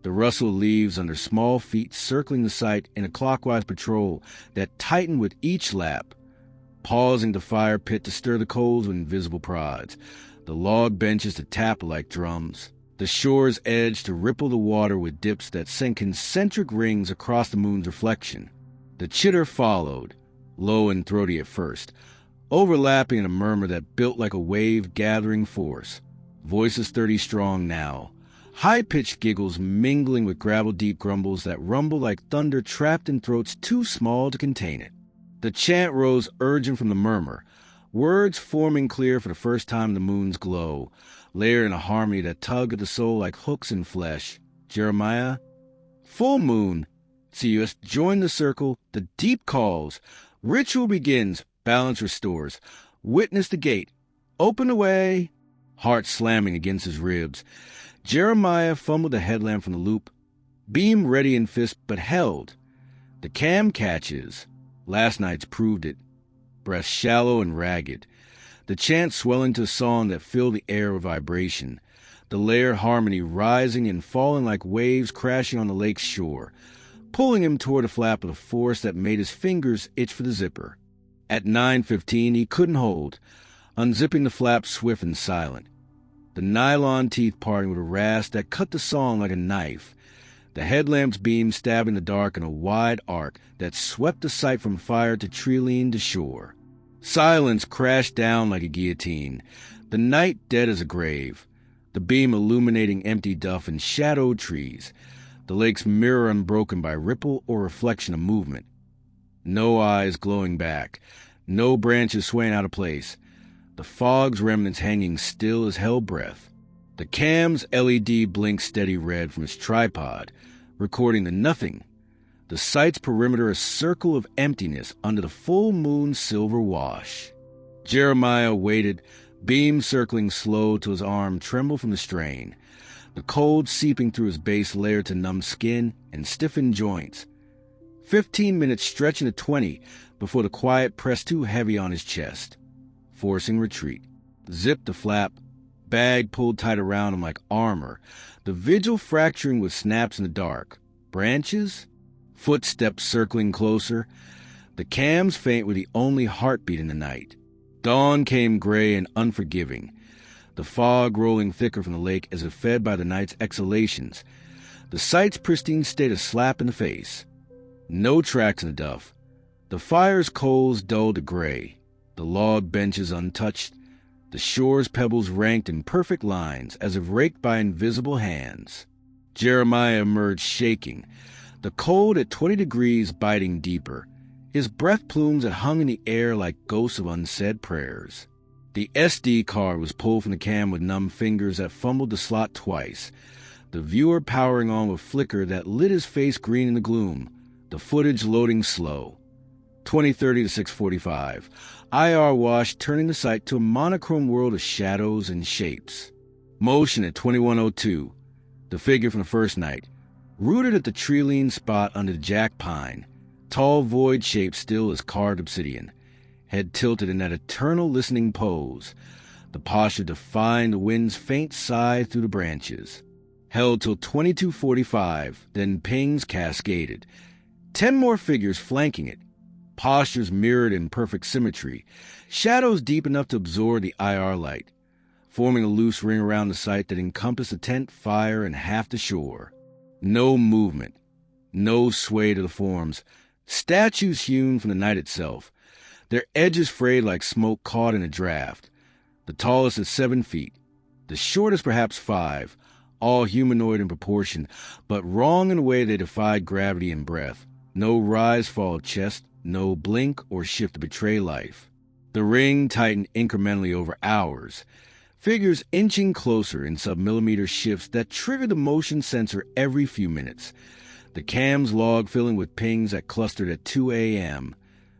The rustle of leaves under small feet circling the site in a clockwise patrol that tightened with each lap, pausing the fire pit to stir the coals with invisible prods, the log benches to tap like drums, the shore's edge to ripple the water with dips that sent concentric rings across the moon's reflection. The chitter followed, low and throaty at first, overlapping in a murmur that built like a wave gathering force. Voices 30 strong now. High-pitched giggles mingling with gravel-deep grumbles that rumble like thunder trapped in throats too small to contain it. The chant rose urgent from the murmur, words forming clear for the first time in the moon's glow, layered in a harmony that tugged at the soul like hooks in flesh. Jeremiah, full moon, Ceus, join the circle, the deep calls. Ritual begins, balance restores. Witness the gate. Open the way. Heart slamming against his ribs. Jeremiah fumbled the headlamp from the loop, beam ready in fist, but held. The cam catches. Last night's proved it. Breath shallow and ragged. The chant swelling to a song that filled the air with vibration. The layered harmony rising and falling like waves crashing on the lake's shore, pulling him toward a flap with a force that made his fingers itch for the zipper. At 9:15, he couldn't hold, unzipping the flap swift and silent. The nylon teeth parting with a rasp that cut the song like a knife. The headlamp's beam stabbing the dark in a wide arc that swept the sight from fire to tree-lean to shore. Silence crashed down like a guillotine, the night dead as a grave, the beam illuminating empty duff and shadowed trees, the lake's mirror unbroken by ripple or reflection of movement. No eyes glowing back, no branches swaying out of place, the fog's remnants hanging still as hell breath. The cam's LED blinked steady red from its tripod, recording the nothing. The site's perimeter a circle of emptiness under the full moon's silver wash. Jeremiah waited, beam circling slow till his arm trembled from the strain, the cold seeping through his base layer to numb skin and stiffen joints. 15 minutes stretching to 20 before the quiet pressed too heavy on his chest, forcing retreat. Zipped the flap, bag pulled tight around him like armor, the vigil fracturing with snaps in the dark. Branches? Footsteps circling closer. The cams faint with the only heartbeat in the night. Dawn came gray and unforgiving, the fog rolling thicker from the lake as if fed by the night's exhalations. The site's pristine state a slap in the face. No tracks in the duff. The fire's coals dulled to gray, the log benches untouched, the shore's pebbles ranked in perfect lines as if raked by invisible hands. Jeremiah emerged shaking, the cold at 20 degrees biting deeper, his breath plumes that hung in the air like ghosts of unsaid prayers. The SD card was pulled from the cam with numb fingers that fumbled the slot twice, the viewer powering on with flicker that lit his face green in the gloom, the footage loading slow. 20:30 to 6:45. IR wash turning the site to a monochrome world of shadows and shapes. Motion at 21:02. The figure from the first night, rooted at the tree-lean spot under the jack pine, tall void shape still as carved obsidian, head tilted in that eternal listening pose, the posture defying the wind's faint sigh through the branches. Held till 22:45, then pings cascaded. 10 more figures flanking it, postures mirrored in perfect symmetry, shadows deep enough to absorb the IR light, forming a loose ring around the site that encompassed the tent, fire, and half the shore. No movement, no sway to the forms, statues hewn from the night itself, their edges frayed like smoke caught in a draft. The tallest is 7 feet, the shortest perhaps 5, all humanoid in proportion, but wrong in a way they defied gravity and breath. No rise, fall of chest, no blink or shift to betray life. The ring tightened incrementally over hours, figures inching closer in sub-millimeter shifts that triggered the motion sensor every few minutes. The cam's log filling with pings that clustered at 2 a.m.,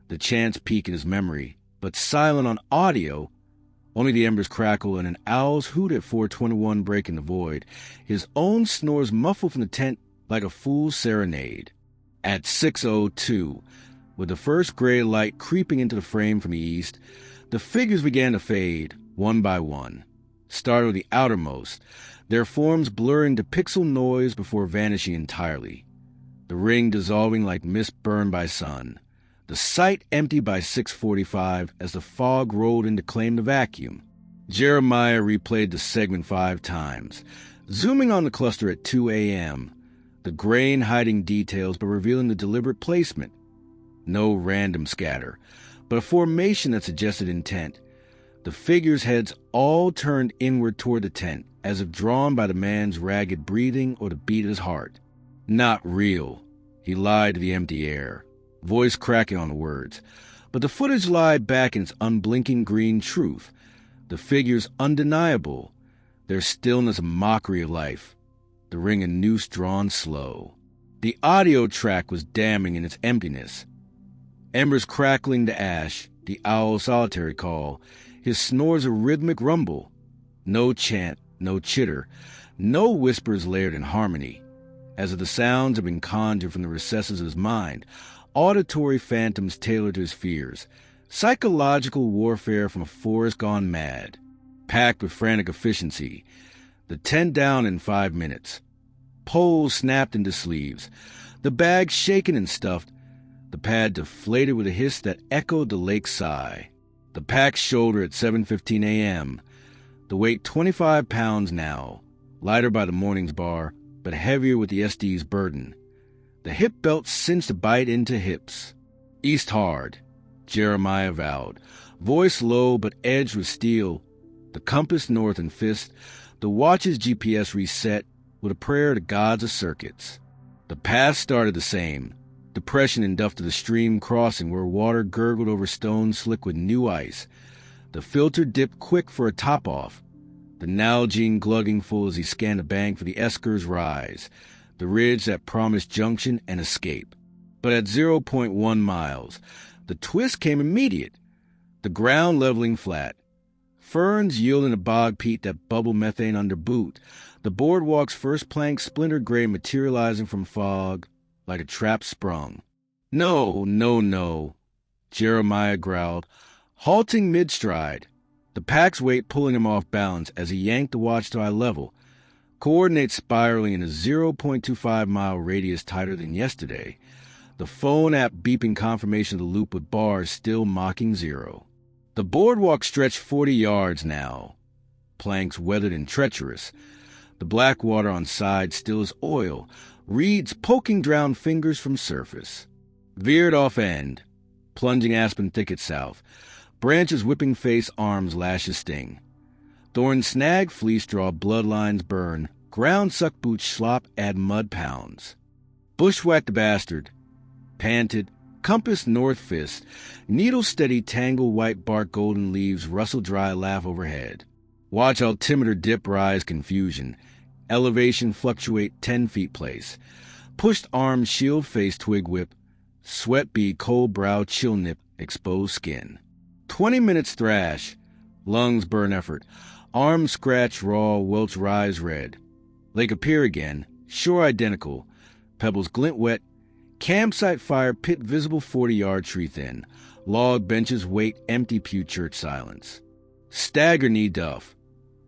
the chance peak in his memory, but silent on audio, only the embers crackle and an owl's hoot at 4:21 breaking the void, his own snores muffled from the tent like a fool's serenade. At 6:02, with the first gray light creeping into the frame from the east, the figures began to fade, one by one. Started with the outermost, their forms blurring to pixel noise before vanishing entirely. The ring dissolving like mist burned by sun. The site empty by 6:45 as the fog rolled in to claim the vacuum. Jeremiah replayed the segment 5 times, zooming on the cluster at 2 a.m., the grain hiding details but revealing the deliberate placement. No random scatter, but a formation that suggested intent. The figures' heads all turned inward toward the tent, as if drawn by the man's ragged breathing or the beat of his heart. Not real, he lied to the empty air, voice cracking on the words. But the footage lied back in its unblinking green truth. The figures undeniable, their stillness a mockery of life, the ring and noose drawn slow. The audio track was damning in its emptiness. Embers crackling to ash, the owl's solitary call, his snores a rhythmic rumble. No chant, no chitter, no whispers layered in harmony. As if the sounds had been conjured from the recesses of his mind, auditory phantoms tailored to his fears, psychological warfare from a forest gone mad, packed with frantic efficiency. The tent down in 5 minutes. Poles snapped into sleeves, the bag shaken and stuffed, the pad deflated with a hiss that echoed the lake's sigh. The pack shoulder at 7:15 a.m., the weight 25 pounds now, lighter by the morning's bar, but heavier with the SD's burden. The hip belt cinched to bite into hips. East hard, Jeremiah vowed, voice low but edged with steel, the compass north in fist, the watch's GPS reset with a prayer to gods of circuits. The path started the same, depression engulfed to the stream crossing where water gurgled over stones slick with new ice. The filter dipped quick for a top-off, the Nalgene glugging full as he scanned the bank for the Esker's rise, the ridge that promised junction and escape. But at 0.1 miles, the twist came immediate, the ground leveling flat, ferns yielding a bog peat that bubbled methane under boot, the boardwalk's first plank splintered gray materializing from fog like a trap sprung. No, no, no, Jeremiah growled, halting mid-stride, the pack's weight pulling him off balance as he yanked the watch to eye level, coordinates spiraling in a 0.25-mile radius tighter than yesterday, the phone app beeping confirmation of the loop with bars still mocking zero. The boardwalk stretched 40 yards now, planks weathered and treacherous, the black water on sides still as oil, reeds poking drowned fingers from surface. Veered off end, plunging aspen thicket south, branches whipping face, arms lashes sting. Thorns snag, fleece draw, bloodlines burn, ground suck boots slop, add mud pounds. Bushwhacked the bastard, panted, compass north fist, needle steady tangle white bark golden leaves rustle dry laugh overhead. Watch altimeter dip rise confusion, elevation fluctuate 10 feet place, pushed arm shield face twig whip, sweat bead cold brow chill nip exposed skin. 20 minutes thrash, lungs burn effort, arms scratch raw welch rise red. Lake appear again, shore identical, pebbles glint wet, campsite fire pit visible 40-yard tree thin, log benches wait empty pew church silence. Stagger knee duff,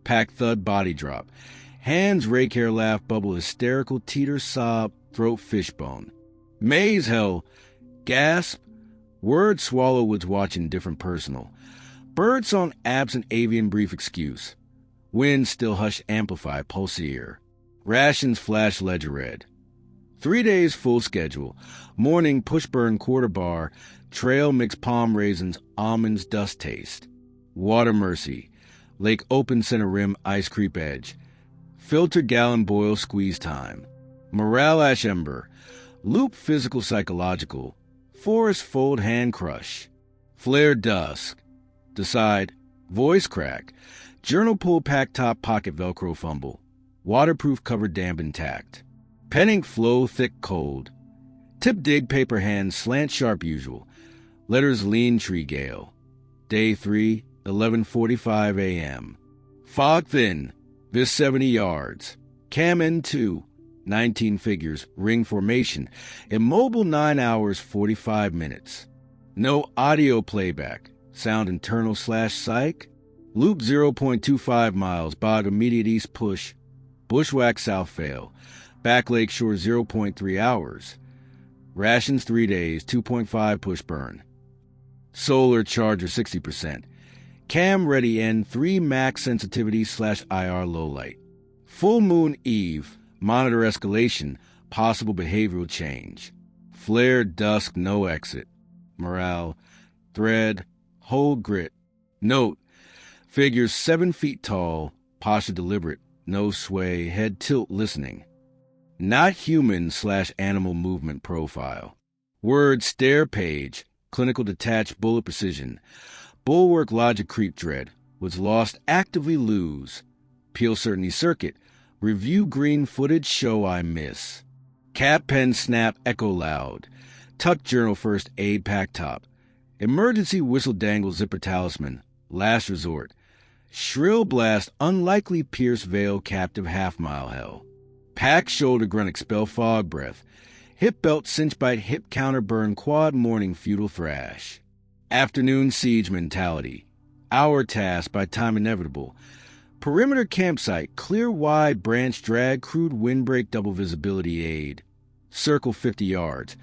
pack thud body drop, hands rake hair laugh bubble hysterical teeter sob throat fishbone. Maze hell, gasp, word swallow woods watching different personal. Bird song absent avian brief excuse. Wind still hush amplify pulse ear. Rations flash ledger red. 3 days full schedule. Morning push burn quarter bar. Trail mix palm raisins, almonds dust taste. Water mercy. Lake open center rim ice creep edge. Filter gallon boil squeeze time. Morale ash ember. Loop physical psychological. Forest fold hand crush. Flare dusk. Decide. Voice crack. Journal pull pack top pocket velcro fumble. Waterproof cover damp intact. Pen ink flow thick cold. Tip dig paper hand slant sharp usual. Letters lean tree gale. Day 3, 11:45 a.m. Fog thin. Vis 70 yards. Cam N2. 19 figures. Ring formation. Immobile 9 hours 45 minutes. No audio playback. Sound internal / psych. Loop 0.25 miles. Bog immediate east push. Bushwhack south fail. Back Lake Shore 0.3 hours. Rations 3 days, 2.5 push burn. Solar charger 60%. Cam ready N3 max sensitivity / IR low light. Full moon eve. Monitor escalation. Possible behavioral change. Flare dusk no exit. Morale. thread, hold grit. Note, figures 7 feet tall, posture deliberate, no sway, head tilt listening. Not human/animal movement profile. Word stare page, clinical detached bullet precision. Bulwark logic creep dread, was lost actively lose. Peel certainty circuit, review green footage show I miss. Cap pen snap echo loud. Tuck journal first aid pack top. Emergency whistle dangle zipper talisman, last resort. Shrill blast unlikely pierce veil captive half-mile hell. Pack shoulder grunt expel fog breath. Hip belt cinch bite hip counter burn quad morning feudal thrash. Afternoon siege mentality. Hour task by time inevitable. Perimeter campsite clear wide branch drag crude windbreak double visibility aid. Circle 50 yards.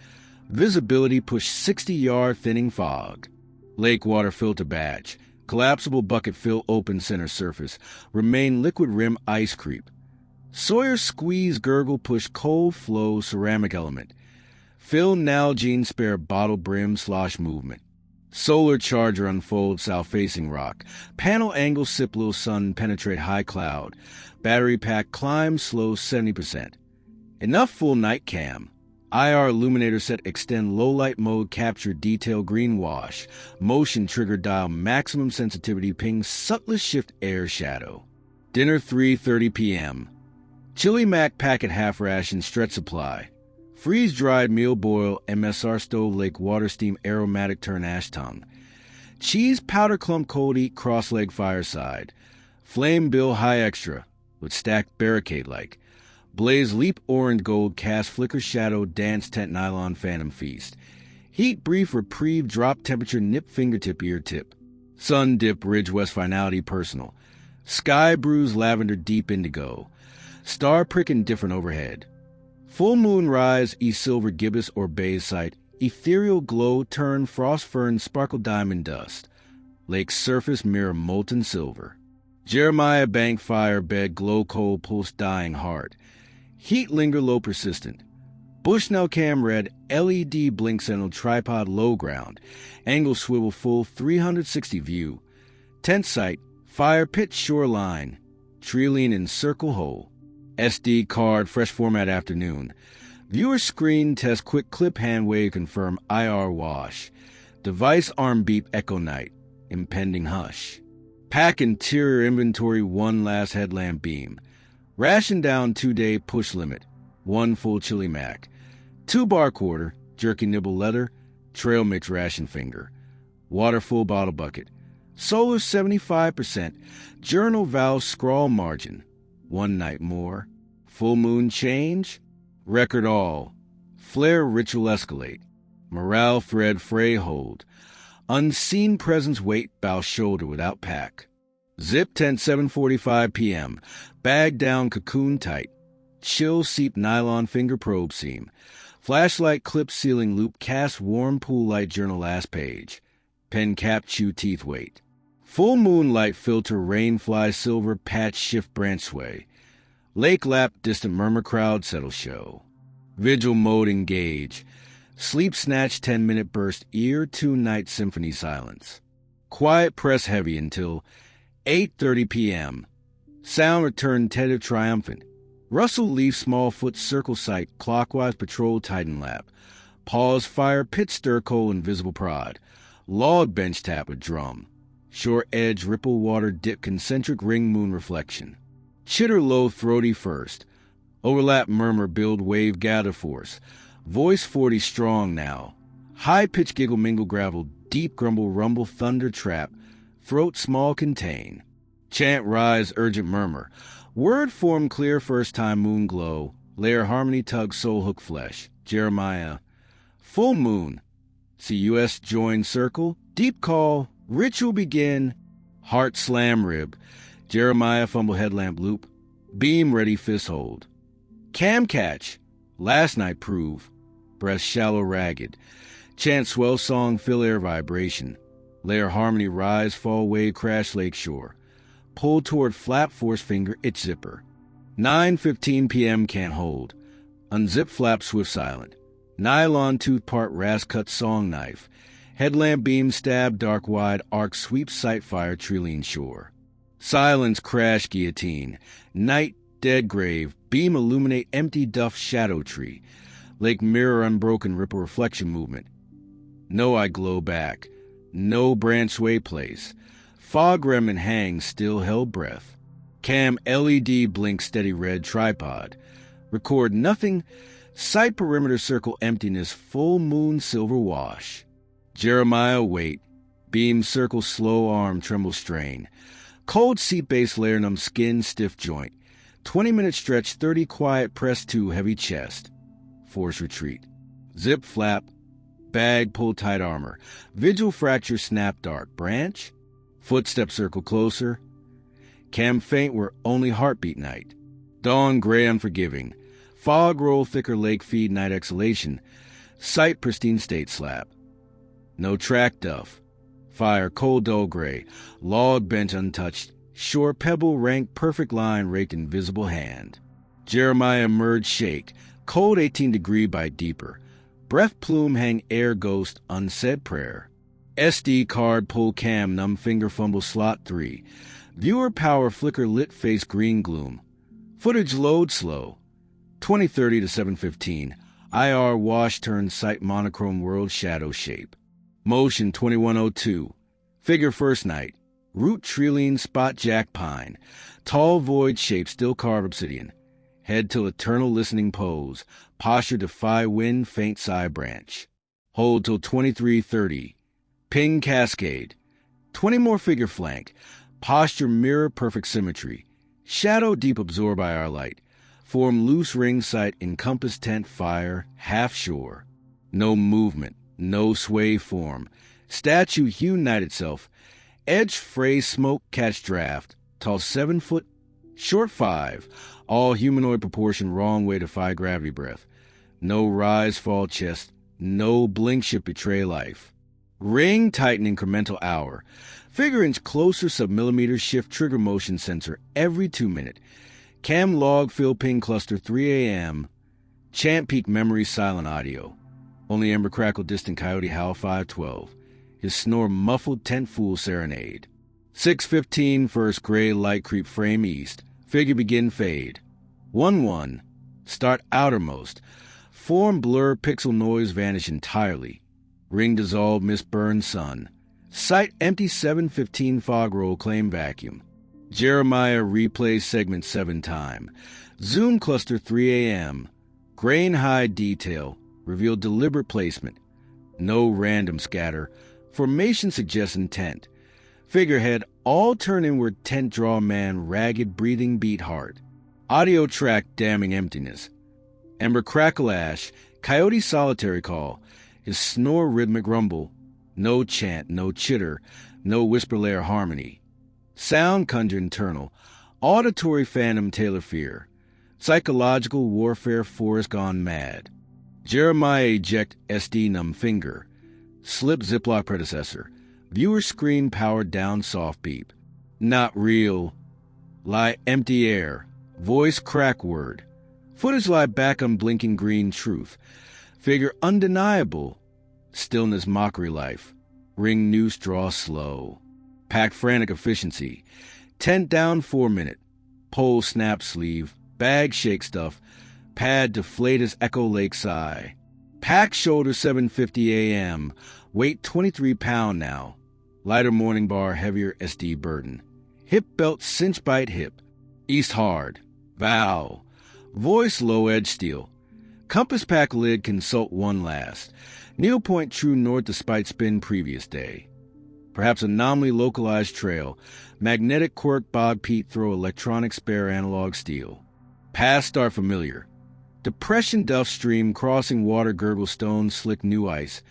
Visibility push 60-yard thinning fog. Lake water filter batch. Collapsible bucket fill open center surface. Remain liquid rim ice creep. Sawyer squeeze gurgle push cold flow ceramic element. Fill Nalgene spare bottle brim slosh movement. Solar charger unfold south facing rock. Panel angle sip little sun penetrate high cloud. Battery pack climb slow 70%. Enough full night cam. IR illuminator set extend low light mode capture detail green wash. Motion trigger dial maximum sensitivity ping subtlest shift air shadow. Dinner 3:30 p.m. Chili mac packet half ration stretch supply. Freeze dried meal boil MSR stove lake water steam aromatic turn ash tongue. Cheese powder clump cold eat cross leg fireside. Flame bill high extra with stacked barricade like. Blaze leap orange gold cast flicker shadow dance tent nylon phantom feast. Heat brief reprieve drop temperature nip fingertip ear tip. Sun dip ridge west finality personal. Sky bruise lavender deep indigo. Star prick indifferent overhead. Full moon rise east silver gibbous or bay sight. Ethereal glow turn frost fern sparkle diamond dust. Lake surface mirror molten silver. Jeremiah bank fire bed glow cold pulse dying heart. Heat linger low persistent. Bushnell cam red LED blink sentinel tripod low ground. Angle swivel full 360 view. Tent site fire pit shoreline. Treeline in circle hole. SD card fresh format afternoon. Viewer screen test quick clip hand wave confirm IR wash. Device arm beep echo night. Impending hush. Pack interior inventory one last headlamp beam. Ration down 2-day push limit. 1 full chili mac. 2 bar quarter, jerky nibble leather, trail mix ration finger. Water full bottle bucket. Solar 75%. Journal valve scrawl margin. 1 night more. Full moon change. Record all. Flare ritual escalate. Morale thread fray hold. Unseen presence weight bow shoulder without pack. Zip tent 7:45 p.m. Bag down cocoon tight. Chill seep nylon finger probe seam. Flashlight clip ceiling loop cast warm pool light journal last page. Pen cap chew teeth weight. Full moonlight filter rain fly silver patch shift branch sway. Lake lap distant murmur crowd settle show. Vigil mode engage. Sleep snatch 10-minute burst ear 2 night symphony silence. Quiet press heavy until 8:30 p.m. Sound return tentative triumphant. Russell leaf small foot circle sight clockwise patrol titan lap. Pause fire pit stir coal invisible prod. Log bench tap with drum. Shore edge ripple water dip concentric ring moon reflection. Chitter low throaty first. Overlap murmur build wave gather force. Voice 40 strong now. High pitch giggle mingle gravel deep grumble rumble thunder trap. Throat small contain. Chant rise urgent murmur. Word form clear first time moon glow. Layer harmony tug soul hook flesh. Jeremiah. Full moon. See US join circle. Deep call. Ritual begin. Heart slam rib. Jeremiah fumble headlamp loop. Beam ready fist hold. Cam catch. Last night prove. Breast shallow ragged. Chant swell song fill air vibration. Layer harmony rise fall wave crash lakeshore. Pull toward flap force finger itch zipper. 9:15 p.m. can't hold. Unzip flap swift silent. Nylon tooth part ras cut song knife. Headlamp beam stab dark wide arc sweep sight fire Trilene shore. Silence crash guillotine. Night dead grave. Beam illuminate empty duff shadow tree. Lake mirror unbroken ripple reflection movement. No I glow back. No branch sway place. Fog remnant hangs still held breath. Cam LED blink steady red tripod. Record nothing. Sight perimeter circle emptiness full moon silver wash. Jeremiah wait. Beam circle slow arm tremble strain. Cold seat base layer numb skin stiff joint. 20-minute stretch 30 quiet press 2 heavy chest. Force retreat. Zip flap. Bag pull tight armor. Vigil fracture snap dark. Branch. Footstep circle closer. Cam faint where only heartbeat night. Dawn gray unforgiving. Fog roll thicker lake feed night exhalation. Sight pristine state slap. No track duff. Fire cold dull gray. Log bench untouched. Shore pebble rank perfect line raked invisible hand. Jeremiah emerge shake. Cold 18-degree by deeper. Breath plume hang air ghost unsaid prayer. SD card pull cam numb finger fumble slot 3. Viewer power flicker lit face green gloom. Footage load slow. 2030 to 715. IR wash turn sight monochrome world shadow shape. Motion 2102. Figure first night. Root Trilene spot jack pine. Tall void shape still carve obsidian. Head till eternal listening pose. Posture defy wind faint sigh branch. Hold till 2330. Ping cascade. 20 more figure flank. Posture mirror perfect symmetry. Shadow deep absorbed by our light. Form loose ring sight encompass tent fire half shore. No movement. No sway form. Statue hewn night itself. Edge fray smoke catch draft. Tall 7 foot. Short 5. All humanoid proportion wrong way defy gravity breath. No rise fall chest. No blink ship betray life. Ring tighten incremental hour. Figure inch closer submillimeter shift trigger motion sensor every 2 minute. Cam log fill ping cluster 3 a.m. Chant peak memory silent audio. Only ember crackle distant coyote howl 512. His snore muffled tent fool serenade. 6:15 first gray light creep frame east. Figure begin fade. 1-1. Start outermost. Form blur pixel noise vanish entirely. Ring dissolve mist burn sun. Sight empty 7:15 fog roll claim vacuum. Jeremiah replay segment 7 time. Zoom cluster 3 a.m. Grain high detail. Reveal deliberate placement. No random scatter. Formation suggests intent. Figurehead all turn inward tent draw man ragged breathing beat heart. Audio track damning emptiness. Ember crackle ash. Coyote solitary call. His snore rhythmic rumble. No chant, no chitter, no whisper layer harmony. Sound conjure internal. Auditory phantom Taylor fear. Psychological warfare forest gone mad. Jeremiah eject SD numb finger. Slip Ziploc predecessor. Viewer screen powered down soft beep. Not real. Lie empty air. Voice crack word. Footage lie back on blinking green truth. Figure undeniable. Stillness mockery life. Ring noose draw slow. Pack frantic efficiency. Tent down 4 minute. Pole snap sleeve. Bag shake stuff. Pad deflate as echo lake sigh. Pack shoulder 7:50 a.m. Weight 23 pound now. Lighter morning bar heavier SD burden. Hip belt cinch bite hip. East hard. Vow. Voice low edge steel. Compass pack lid consult one last. Needlepoint true north despite spin previous day. Perhaps anomaly localized trail. Magnetic quirk bog peat throw electronic spare analog steel. Past start familiar. Depression duff stream crossing water gurgle stone slick new ice.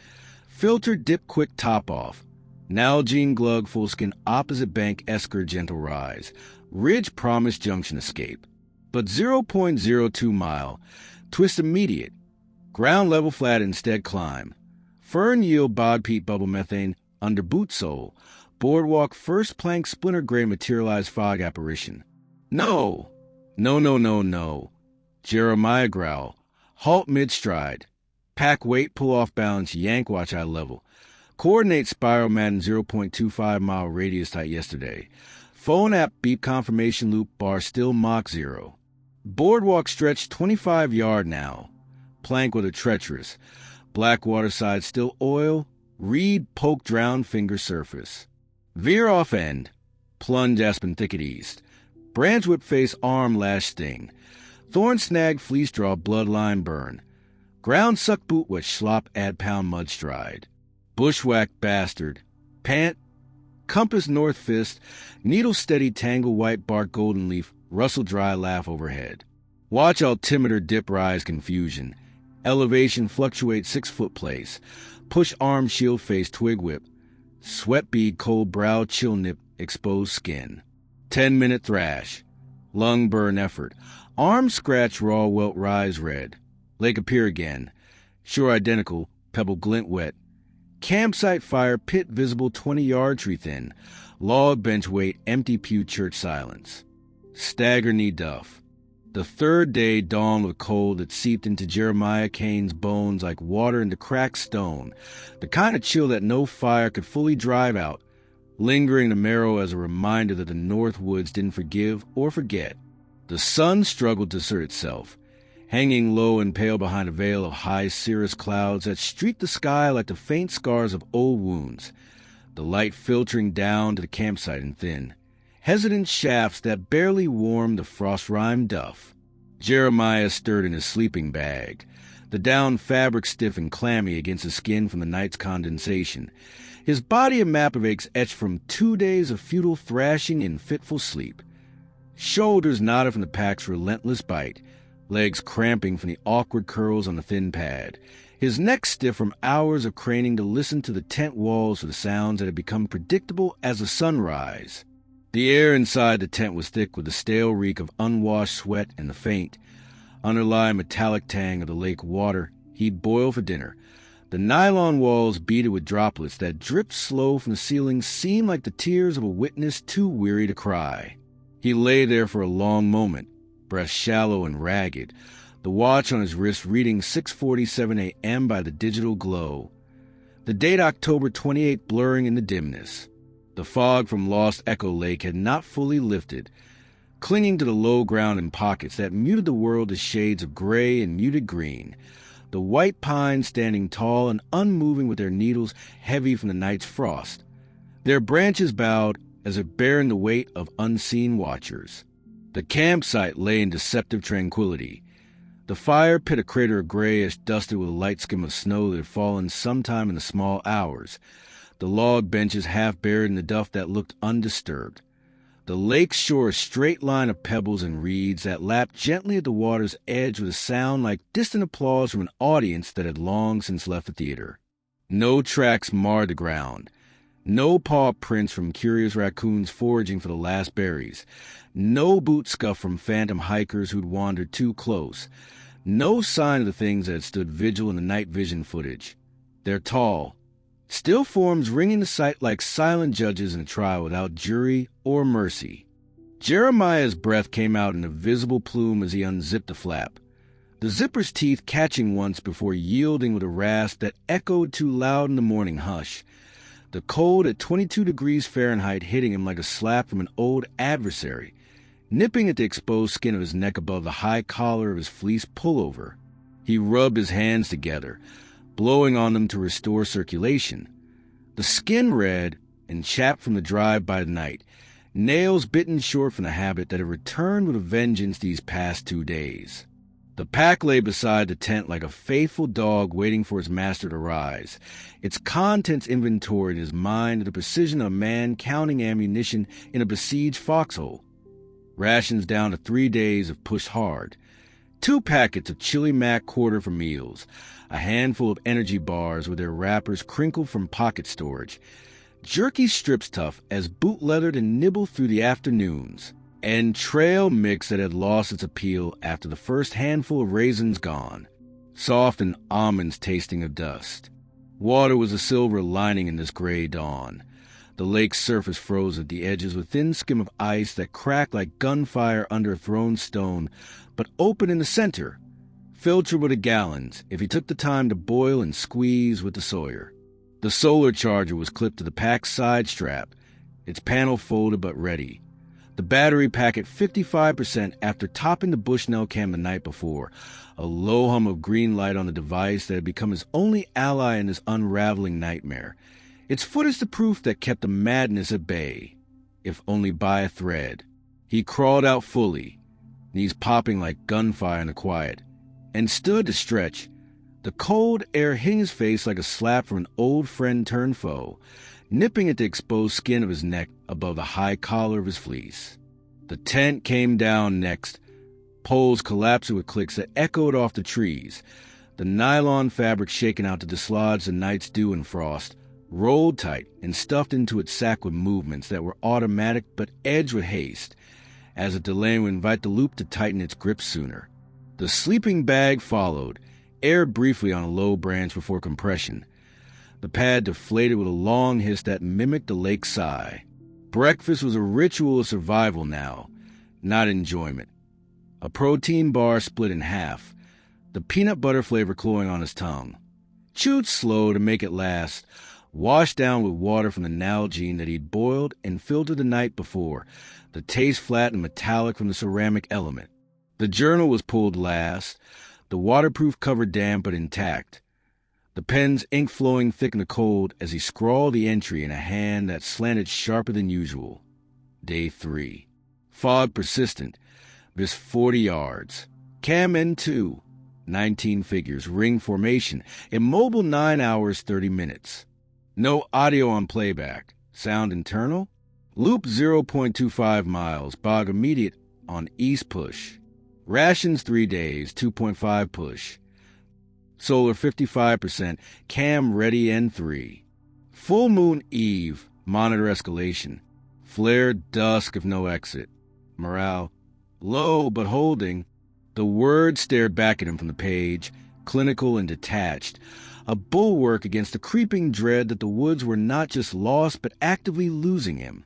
Filter dip quick top off. Nalgene glug full skin opposite bank esker gentle rise. Ridge promise junction escape. But 0.02 mile. Twist immediate. Ground level flat instead climb. Fern yield bod peat bubble methane under boot sole. Boardwalk first plank splinter gray materialized fog apparition. No! No, no, no, no. Jeremiah growl. Halt mid-stride. Pack weight pull off balance yank watch eye level. Coordinate Spiral Madden 0.25-mile radius tight yesterday. Phone app beep confirmation loop bar still Mach 0. Boardwalk stretch 25-yard now. Plank with a treacherous. Blackwater side still oil. Reed poke drown finger surface. Veer off end. Plunge aspen thicket east. Branch whip face arm lash sting. Thorn snag fleece draw bloodline burn. Ground suck boot with slop add pound mud stride. Bushwhack bastard. Pant. Compass north fist. Needle steady tangle white bark golden leaf. Rustle dry laugh overhead. Watch altimeter dip rise confusion. Elevation fluctuate 6-foot place. Push arm shield face twig whip. Sweat bead cold brow chill nip exposed skin. 10-minute thrash. Lung burn effort. Arm scratch raw welt rise red. Lake appear again. Shore identical. Pebble glint wet. Campsite fire pit visible 20-yard tree thin. Log bench weight empty pew church silence. Stagger knee duff. The third day dawned with cold that seeped into Jeremiah Kane's bones like water into cracked stone, the kind of chill that no fire could fully drive out, lingering in the marrow as a reminder that the North Woods didn't forgive or forget. The sun struggled to assert itself, hanging low and pale behind a veil of high cirrus clouds that streaked the sky like the faint scars of old wounds, the light filtering down to the campsite in thin, hesitant shafts that barely warmed the frost-rimed duff. Jeremiah stirred in his sleeping bag, the down fabric stiff and clammy against his skin from the night's condensation, his body a map of aches etched from 2 days of futile thrashing in fitful sleep. Shoulders knotted from the pack's relentless bite, legs cramping from the awkward curls on the thin pad, his neck stiff from hours of craning to listen to the tent walls for the sounds that had become predictable as the sunrise. The air inside the tent was thick with the stale reek of unwashed sweat and the faint, underlying metallic tang of the lake water he'd boil for dinner. The nylon walls beaded with droplets that dripped slow from the ceiling seemed like the tears of a witness too weary to cry. He lay there for a long moment, breath shallow and ragged, the watch on his wrist reading 6:47 a.m. by the digital glow. The date October 28 blurring in the dimness. The fog from Lost Echo Lake had not fully lifted, clinging to the low ground in pockets that muted the world to shades of gray and muted green, the white pines standing tall and unmoving with their needles heavy from the night's frost, their branches bowed as if bearing the weight of unseen watchers. The campsite lay in deceptive tranquility, the fire pit a crater of grayish dusted with a light skim of snow that had fallen sometime in the small hours, the log benches half buried in the duff that looked undisturbed. The lake shore a straight line of pebbles and reeds that lapped gently at the water's edge with a sound like distant applause from an audience that had long since left the theater. No tracks marred the ground. No paw prints from curious raccoons foraging for the last berries. No boot scuff from phantom hikers who'd wandered too close. No sign of the things that had stood vigil in the night vision footage. They're tall, still forms ringing the sight like silent judges in a trial without jury or mercy. Jeremiah's breath came out in a visible plume as he unzipped the flap, the zipper's teeth catching once before yielding with a rasp that echoed too loud in the morning hush, the cold at 22 degrees Fahrenheit hitting him like a slap from an old adversary, nipping at the exposed skin of his neck above the high collar of his fleece pullover. He rubbed his hands together, blowing on them to restore circulation. The skin red and chapped from the drive by the night, nails bitten short from the habit that had returned with a vengeance these past 2 days. The pack lay beside the tent like a faithful dog waiting for its master to rise, its contents inventoried in his mind at the precision of a man counting ammunition in a besieged foxhole. Rations down to 3 days of pushed hard. 2 packets of Chili Mac quarter for meals, a handful of energy bars with their wrappers crinkled from pocket storage, jerky strips tough as boot-leathered and nibbled through the afternoons, and trail mix that had lost its appeal after the first handful of raisins gone, soft and almonds tasting of dust. Water was a silver lining in this gray dawn. The lake's surface froze at the edges with thin skim of ice that cracked like gunfire under a thrown stone, but open in the center, filtered with the gallons if he took the time to boil and squeeze with the Sawyer. The solar charger was clipped to the pack's side strap, its panel folded but ready. The battery pack at 55% after topping the Bushnell cam the night before, a low hum of green light on the device that had become his only ally in this unraveling nightmare. Its foot is the proof that kept the madness at bay, if only by a thread. He crawled out fully, knees popping like gunfire in the quiet, and stood to stretch. The cold air hitting his face like a slap from an old friend turned foe, nipping at the exposed skin of his neck above the high collar of his fleece. The tent came down next, poles collapsing with clicks that echoed off the trees. The nylon fabric shaken out to dislodge the night's dew and frost, rolled tight and stuffed into its sack with movements that were automatic but edged with haste, as a delay would invite the loop to tighten its grip sooner. The sleeping bag followed, aired briefly on a low branch before compression. The pad deflated with a long hiss that mimicked the lake sigh. Breakfast was a ritual of survival now, not enjoyment. A protein bar split in half, the peanut butter flavor cloying on his tongue. Chewed slow to make it last, washed down with water from the Nalgene that he'd boiled and filtered the night before, the taste flat and metallic from the ceramic element. The journal was pulled last, the waterproof cover damp but intact. The pen's ink flowing thick in the cold as he scrawled the entry in a hand that slanted sharper than usual. Day 3. Fog persistent. Missed 40 yards. Cam N2. 19 figures. Ring formation. Immobile 9 hours 30 minutes. No audio on playback. Sound internal? Loop 0.25 miles. Bog immediate on east push. Rations 3 days. 2.5 push. Solar 55%, cam ready N3. Full moon eve, monitor escalation. Flare dusk if no exit. Morale low but holding. The word stared back at him from the page, clinical and detached, a bulwark against the creeping dread that the woods were not just lost but actively losing him.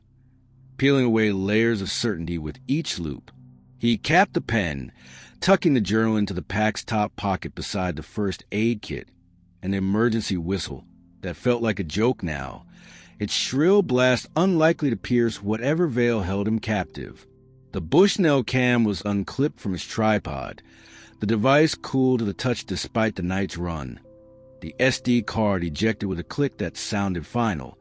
Peeling away layers of certainty with each loop. He capped the pen, tucking the journal into the pack's top pocket beside the first aid kit, an emergency whistle that felt like a joke now, its shrill blast unlikely to pierce whatever veil held him captive. The Bushnell cam was unclipped from his tripod, the device cool to the touch despite the night's run. The SD card ejected with a click that sounded final,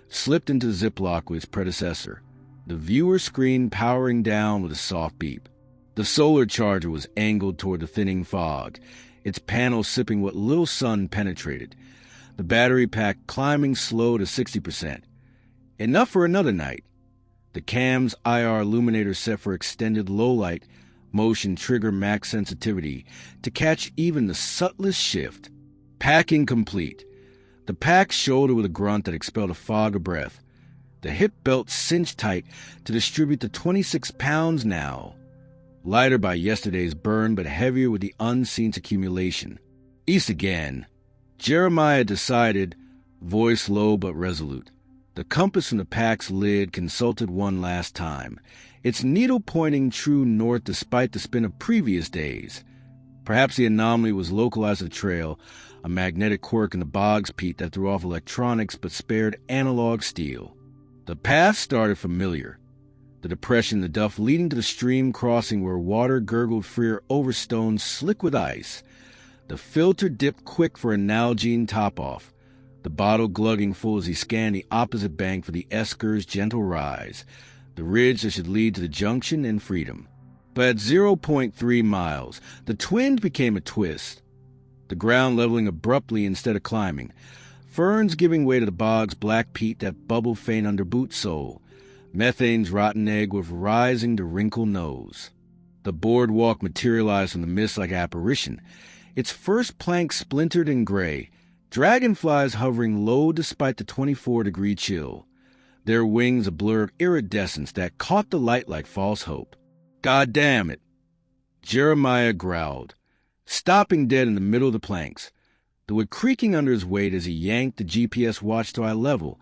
slipped into the Ziploc with its predecessor, the viewer screen powering down with a soft beep. The solar charger was angled toward the thinning fog, its panel sipping what little sun penetrated, the battery pack climbing slow to 60%. Enough for another night. The cam's IR illuminator set for extended low-light, motion trigger max sensitivity to catch even the subtlest shift. Packing complete. The pack shouldered with a grunt that expelled a fog of breath. The hip belt cinched tight to distribute the 26 pounds now. Lighter by yesterday's burn, but heavier with the unseen accumulation. East again. Jeremiah decided, voice low but resolute. The compass from the pack's lid consulted one last time, its needle pointing true north despite the spin of previous days. Perhaps the anomaly was localized to the trail, a magnetic quirk in the bog's peat that threw off electronics but spared analog steel. The path started familiar. The depression in the duff leading to the stream crossing where water gurgled freer over stones slick with ice. The filter dipped quick for a Nalgene top-off, the bottle glugging full as he scanned the opposite bank for the Esker's gentle rise, the ridge that should lead to the junction and freedom. But at 0.3 miles, the twinge became a twist, the ground leveling abruptly instead of climbing, ferns giving way to the bog's black peat that bubbled faint under boot sole, methane's rotten egg with rising to wrinkle nose. The boardwalk materialized from the mist like apparition, its first plank splintered and gray, dragonflies hovering low despite the 24-degree chill, their wings a blur of iridescence that caught the light like false hope. God damn it! Jeremiah growled, stopping dead in the middle of the planks, the wood creaking under his weight as he yanked the GPS watch to eye level,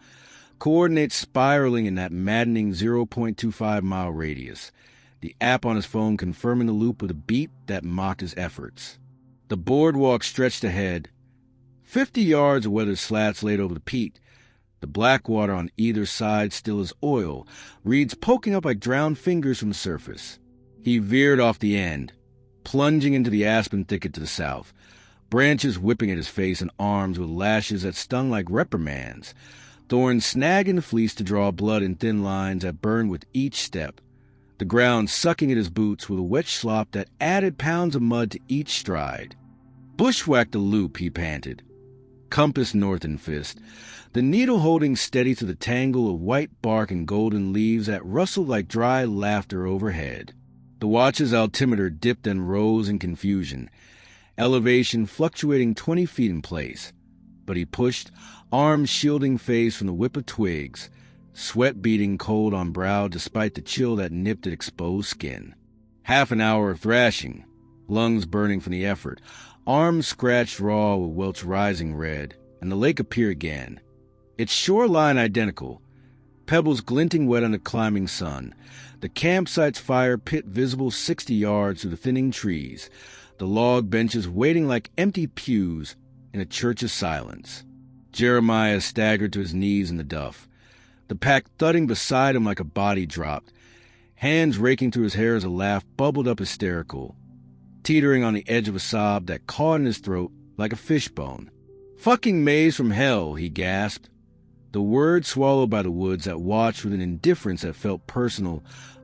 coordinates spiraling in that maddening 0.25-mile radius, the app on his phone confirming the loop with a beep that mocked his efforts. The boardwalk stretched ahead, 50 yards of weathered slats laid over the peat. The black water on either side still as oil, reeds poking up like drowned fingers from the surface. He veered off the end, plunging into the aspen thicket to the south, branches whipping at his face and arms with lashes that stung like reprimands, thorns snagging the fleece to draw blood in thin lines that burned with each step, the ground sucking at his boots with a wet slop that added pounds of mud to each stride. "Bushwhack the loop," he panted. Compass north in fist, the needle holding steady to the tangle of white bark and golden leaves that rustled like dry laughter overhead. The watch's altimeter dipped and rose in confusion, elevation fluctuating 20 feet in place. But he pushed, arms shielding face from the whip of twigs, sweat beading cold on brow despite the chill that nipped at exposed skin. Half an hour of thrashing, lungs burning from the effort, arms scratched raw with welts rising red, and the lake appeared again. Its shoreline identical, pebbles glinting wet under climbing sun, the campsite's fire pit visible 60 yards through the thinning trees, the log benches waiting like empty pews in a church of silence. Jeremiah staggered to his knees in the duff, the pack thudding beside him like a body dropped, hands raking through his hair as a laugh bubbled up hysterical, teetering on the edge of a sob that caught in his throat like a fishbone. "Fucking maze from hell," he gasped, the word swallowed by the woods that watched with an indifference that felt personal,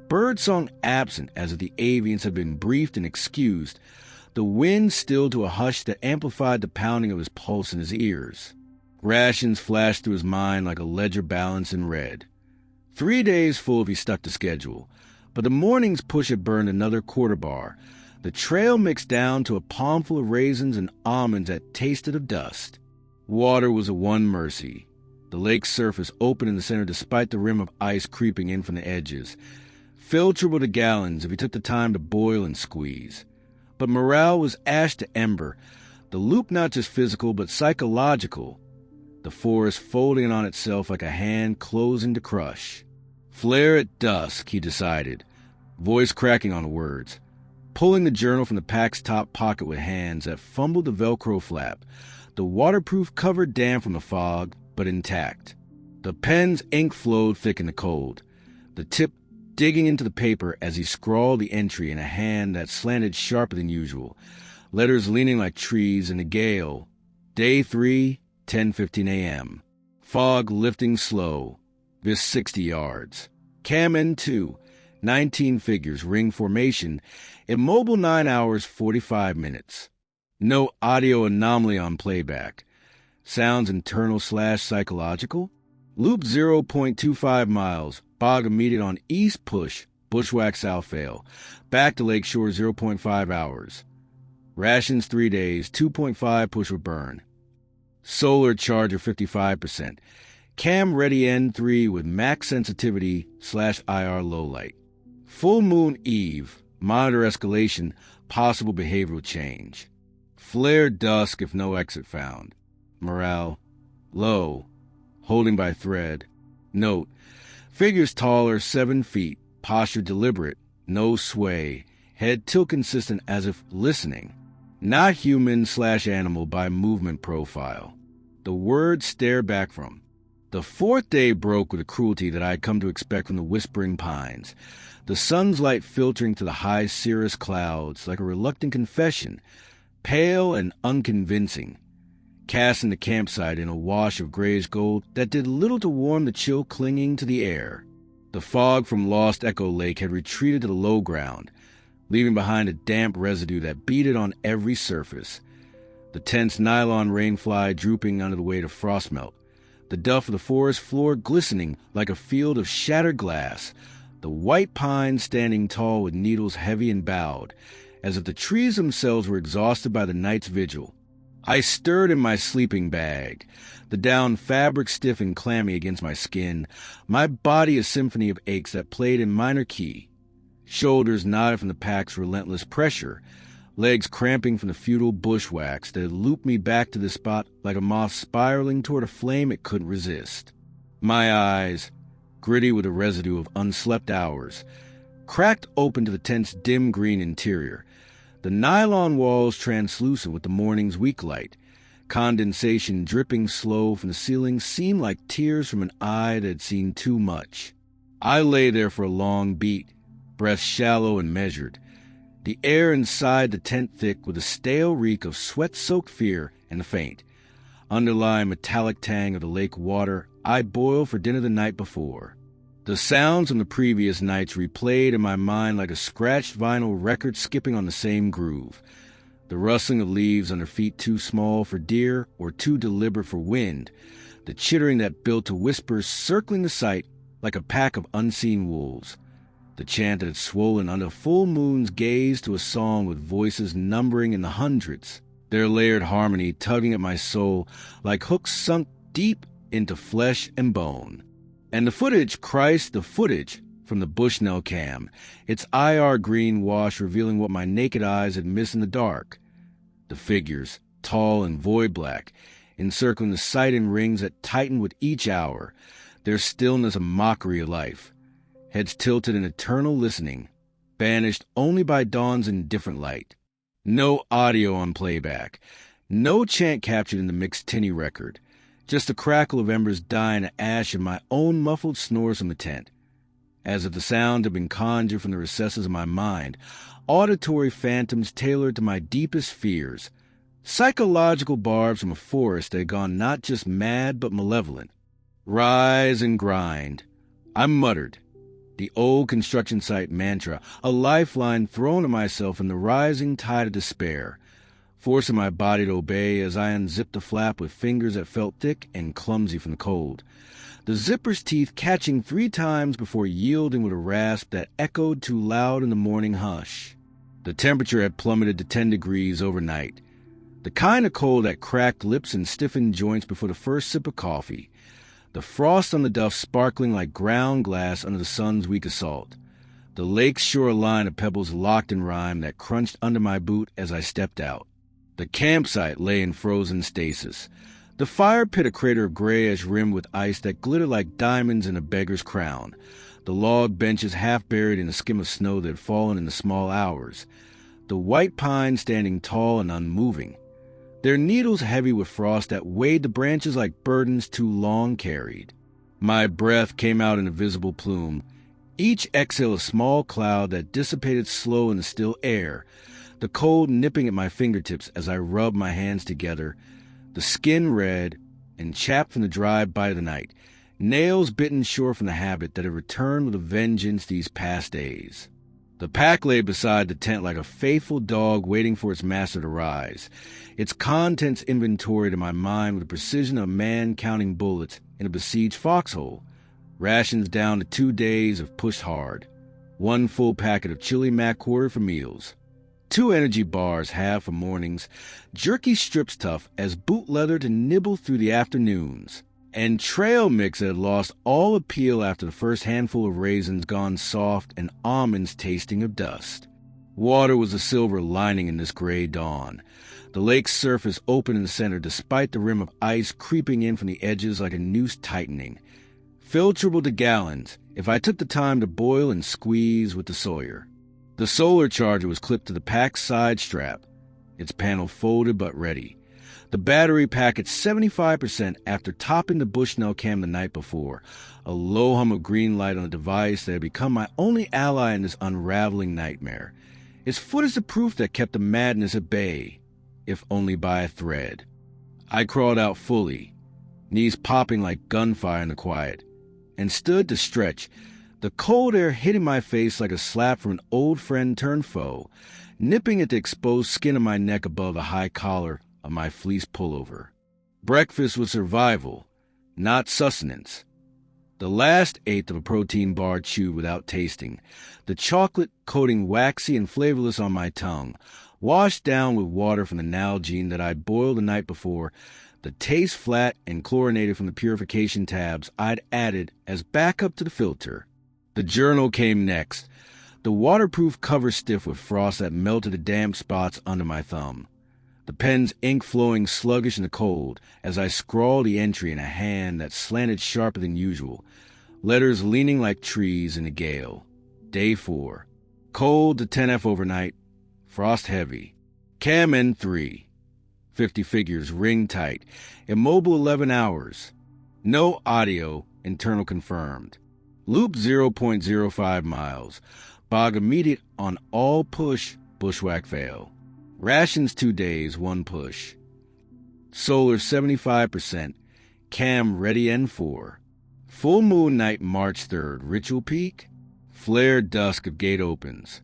birdsong absent as if the avians had been briefed and excused, the wind stilled to a hush that amplified the pounding of his pulse in his ears. Rations flashed through his mind like a ledger balance in red. 3 days full if he stuck to schedule, but the morning's push had burned another quarter bar, the trail mixed down to a palmful of raisins and almonds that tasted of dust. Water was a one mercy. The lake's surface open in the center despite the rim of ice creeping in from the edges, filterable to gallons if he took the time to boil and squeeze. But morale was ash to ember, the loop not just physical but psychological, the forest folding on itself like a hand closing to crush. Flare at dusk, he decided, voice cracking on the words, pulling the journal from the pack's top pocket with hands that fumbled the Velcro flap, the waterproof cover damp from the fog, but intact. The pen's ink flowed thick in the cold, the tip digging into the paper as he scrawled the entry in a hand that slanted sharper than usual, letters leaning like trees in a gale. Day 3, 10:15 a.m. Fog lifting slow, this 60 yards. Cam N2, 19 figures, ring formation, immobile 9 hours, 45 minutes. No audio anomaly on playback. Sounds internal/psychological? Loop 0.25 miles, bog immediate on east push, bushwhack south fail. Back to Lakeshore 0.5 hours. Rations 3 days, 2.5 push with burn. Solar charger 55%. Cam ready N3 with max sensitivity/IR low light. Full moon eve, monitor escalation, possible behavioral change. Flare dusk if no exit found. Morale low, holding by thread. Note, figures taller 7 feet, posture deliberate, no sway, head tilt consistent as if listening. Not human/animal by movement profile. The words stare back from. The 4th day broke with a cruelty that I had come to expect from the whispering pines, the sun's light filtering to the high cirrus clouds like a reluctant confession, pale and unconvincing, casting the campsite in a wash of grayish gold that did little to warm the chill clinging to the air. The fog from Lost Echo Lake had retreated to the low ground, leaving behind a damp residue that beaded on every surface. The tense nylon rainfly drooping under the weight of frostmelt, the duff of the forest floor glistening like a field of shattered glass, the white pines standing tall with needles heavy and bowed, as if the trees themselves were exhausted by the night's vigil. I stirred in my sleeping bag, the down fabric stiff and clammy against my skin, my body a symphony of aches that played in minor key. Shoulders knotted from the pack's relentless pressure, legs cramping from the futile bushwhacks that had looped me back to the spot like a moth spiraling toward a flame it couldn't resist. My eyes, gritty with a residue of unslept hours, cracked open to the tent's dim green interior, the nylon walls translucent with the morning's weak light, Condensation dripping slow from the ceiling seemed like tears from an eye that had seen too much. I lay there for a long beat, breath shallow and measured, the air inside the tent thick with a stale reek of sweat-soaked fear and the faint, underlying metallic tang of the lake water I boiled for dinner the night before. The sounds from the previous nights replayed in my mind like a scratched vinyl record skipping on the same groove. The rustling of leaves under feet too small for deer or too deliberate for wind, the chittering that built to whispers circling the sight like a pack of unseen wolves, the chant that had swollen under full moon's gaze to a song with voices numbering in the hundreds, their layered harmony tugging at my soul like hooks sunk deep into flesh and bone. And the footage, Christ, the footage from the Bushnell cam, its IR green wash revealing what my naked eyes had missed in the dark. The figures, tall and void black, encircling the sight in rings that tightened with each hour, their stillness a mockery of life, heads tilted in eternal listening, banished only by dawn's indifferent light. No audio on playback, no chant captured in the mixed tinny record, just the crackle of embers dying to ash and my own muffled snores from the tent. As if the sound had been conjured from the recesses of my mind, auditory phantoms tailored to my deepest fears, psychological barbs from a forest that had gone not just mad but malevolent. Rise and grind, I muttered, the old construction site mantra, a lifeline thrown at myself in the rising tide of despair, forcing my body to obey as I unzipped the flap with fingers that felt thick and clumsy from the cold, the zipper's teeth catching 3 times before yielding with a rasp that echoed too loud in the morning hush. The temperature had plummeted to 10 degrees overnight, the kind of cold that cracked lips and stiffened joints before the first sip of coffee, the frost on the duff sparkling like ground glass under the sun's weak assault, the lake's shore line of pebbles locked in rime that crunched under my boot as I stepped out. The campsite lay in frozen stasis, the fire pit a crater of grayish rimmed with ice that glittered like diamonds in a beggar's crown, the log benches half buried in a skim of snow that had fallen in the small hours, the white pines standing tall and unmoving, their needles heavy with frost that weighed the branches like burdens too long carried. My breath came out in a visible plume, each exhale a small cloud that dissipated slow in the still air, the cold nipping at my fingertips as I rubbed my hands together, the skin red and chapped from the dry bite of the night, nails bitten sure from the habit that had returned with a vengeance these past days. The pack lay beside the tent like a faithful dog waiting for its master to rise, its contents inventoried in my mind with the precision of a man counting bullets in a besieged foxhole, rations down to 2 days of pushed hard, 1 full packet of chili mac quarter for meals, 2 energy bars half for mornings, jerky strips tough as boot leather to nibble through the afternoons, and trail mix that had lost all appeal after the first handful of raisins gone soft and almonds tasting of dust. Water was a silver lining in this gray dawn, the lake's surface open in the center despite the rim of ice creeping in from the edges like a noose tightening, filterable to gallons if I took the time to boil and squeeze with the Sawyer. The solar charger was clipped to the pack's side strap, its panel folded but ready. The battery pack at 75% after topping the Bushnell cam the night before, a low hum of green light on a device that had become my only ally in this unraveling nightmare. Its foot is the proof that kept the madness at bay, if only by a thread. I crawled out fully, knees popping like gunfire in the quiet, and stood to stretch, the cold air hitting my face like a slap from an old friend turned foe, nipping at the exposed skin of my neck above the high collar of my fleece pullover. Breakfast was survival, not sustenance. The last eighth of a protein bar chewed without tasting, the chocolate coating waxy and flavorless on my tongue, washed down with water from the Nalgene that I boiled the night before, the taste flat and chlorinated from the purification tabs I'd added as backup to the filter. The journal came next, the waterproof cover stiff with frost that melted the damp spots under my thumb, the pen's ink flowing sluggish in the cold as I scrawled the entry in a hand that slanted sharper than usual, letters leaning like trees in a gale. Day 4. Cold to 10F overnight, frost heavy. Cam N3. 50 figures, ring tight. Immobile 11 hours. No audio, internal confirmed. Loop 0.05 miles. Bog immediate on all push, bushwhack fail. Rations 2 days, 1 push. Solar 75%. Cam ready N4. Full moon night March 3rd. Ritual peak. Flared dusk of gate opens.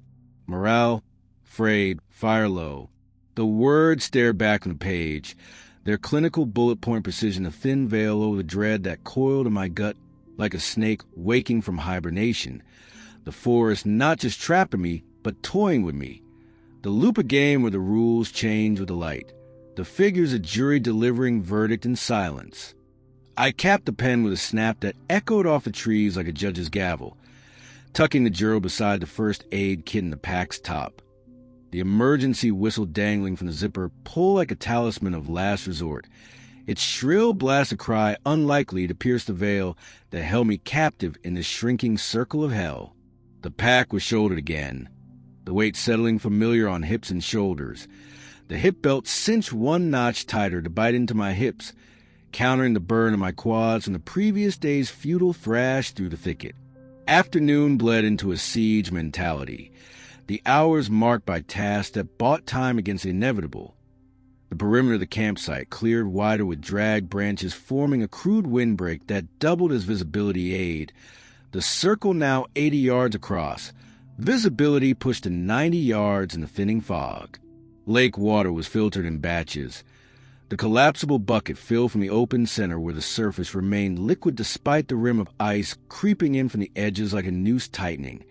Morale, frayed, fire low. The words stare back on the page, their clinical bullet point precision a thin veil over the dread that coiled in my gut like a snake waking from hibernation. The forest not just trapping me, but toying with me. The loop a game where the rules change with the light. The figures a jury delivering verdict in silence. I capped the pen with a snap that echoed off the trees like a judge's gavel, tucking the journal beside the first aid kit in the pack's top. The emergency whistle dangling from the zipper pulled like a talisman of last resort, its shrill blast a cry unlikely to pierce the veil that held me captive in this shrinking circle of hell. The pack was shouldered again, the weight settling familiar on hips and shoulders. The hip belt cinched 1 notch tighter to bite into my hips, countering the burn in my quads from the previous day's futile thrash through the thicket. Afternoon bled into a siege mentality, the hours marked by tasks that bought time against the inevitable. The perimeter of the campsite cleared wider with dragged branches forming a crude windbreak that doubled as visibility aid. The circle now 80 yards across, visibility pushed to 90 yards in the thinning fog. Lake water was filtered in batches. The collapsible bucket filled from the open center where the surface remained liquid despite the rim of ice creeping in from the edges like a noose tightening.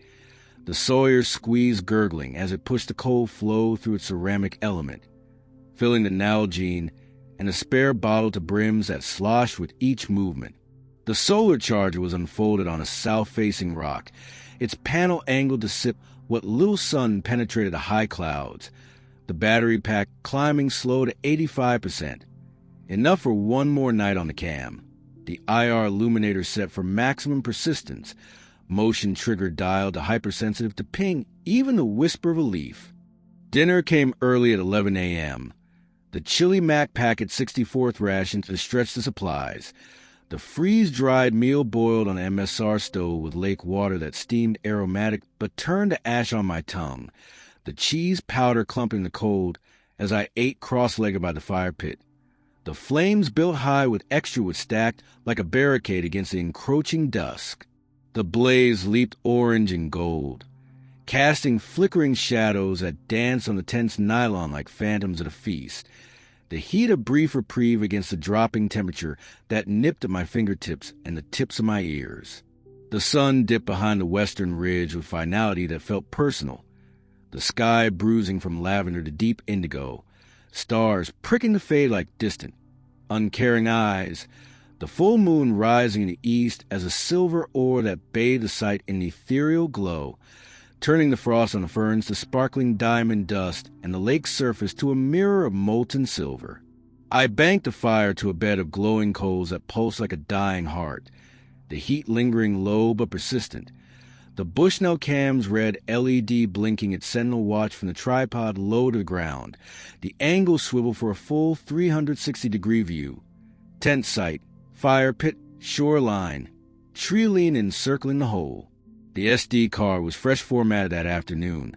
The Sawyer squeezed gurgling as it pushed the cold flow through its ceramic element, filling the Nalgene and a spare bottle to brims that sloshed with each movement. The solar charger was unfolded on a south-facing rock, its panel angled to sip what little sun penetrated the high clouds, the battery pack climbing slow to 85%. Enough for one more night on the cam. The IR illuminator set for maximum persistence, motion trigger dialed to hypersensitive to ping even the whisper of a leaf. Dinner came early at 11 a.m. The chili Mac packet 64th ration to stretch the supplies. The freeze-dried meal boiled on an MSR stove with lake water that steamed aromatic but turned to ash on my tongue. The cheese powder clumping the cold as I ate cross-legged by the fire pit. The flames built high with extra wood stacked like a barricade against the encroaching dusk. The blaze leaped orange and gold, casting flickering shadows that danced on the tense nylon like phantoms at a feast. The heat a brief reprieve against the dropping temperature that nipped at my fingertips and the tips of my ears. The sun dipped behind the western ridge with finality that felt personal. The sky bruising from lavender to deep indigo, stars pricking the fade like distant, uncaring eyes, the full moon rising in the east as a silver ore that bathed the sight in ethereal glow, turning the frost on the ferns to sparkling diamond dust and the lake's surface to a mirror of molten silver. I banked the fire to a bed of glowing coals that pulsed like a dying heart, the heat lingering low but persistent. The Bushnell cam's red LED blinking its sentinel watch from the tripod low to the ground, the angle swivel for a full 360-degree view. Tent site, fire pit, shoreline, tree encircling the hole. The SD card was fresh formatted that afternoon.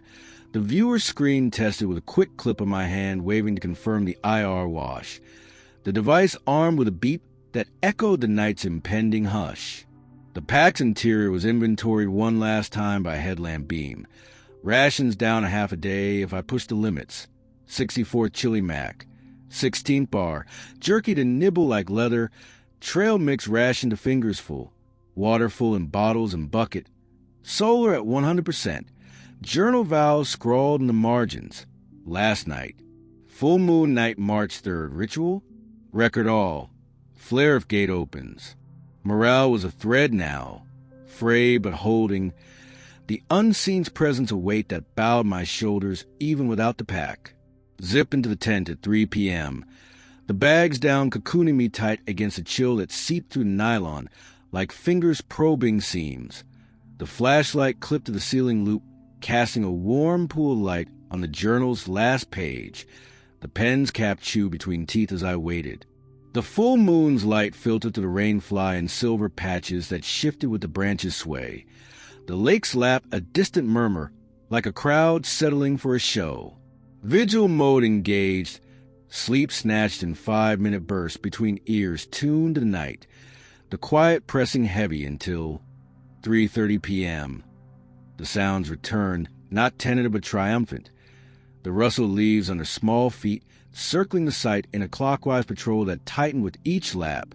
The viewer screen tested with a quick clip of my hand waving to confirm the IR wash. The device armed with a beep that echoed the night's impending hush. The pack's interior was inventoried one last time by a headlamp beam. Rations down a half a day if I pushed the limits. 64 chili Mac. 16th bar. Jerky to nibble like leather. Trail mix ration to fingers full. Water full in bottles and bucket. Solar at 100%. Journal vows scrawled in the margins. Last night. Full moon night March 3rd. Ritual? Record all. Flare if gate opens. Morale was a thread now, frayed but holding, the unseen's presence a weight that bowed my shoulders even without the pack. Zip into the tent at 3 p.m., the bags down cocooning me tight against a chill that seeped through the nylon like fingers probing seams. The flashlight clipped to the ceiling loop, casting a warm pool of light on the journal's last page, The pen's cap chewed between teeth as I waited. The full moon's light filtered through the rainfly in silver patches that shifted with the branches' sway. The lake's lap a distant murmur, like a crowd settling for a show. Vigil mode engaged, sleep snatched in 5-minute bursts between ears tuned to the night, the quiet pressing heavy until 3:30 p.m. The sounds returned, not tentative but triumphant. The rustle of leaves under small feet circling the site in a clockwise patrol that tightened with each lap,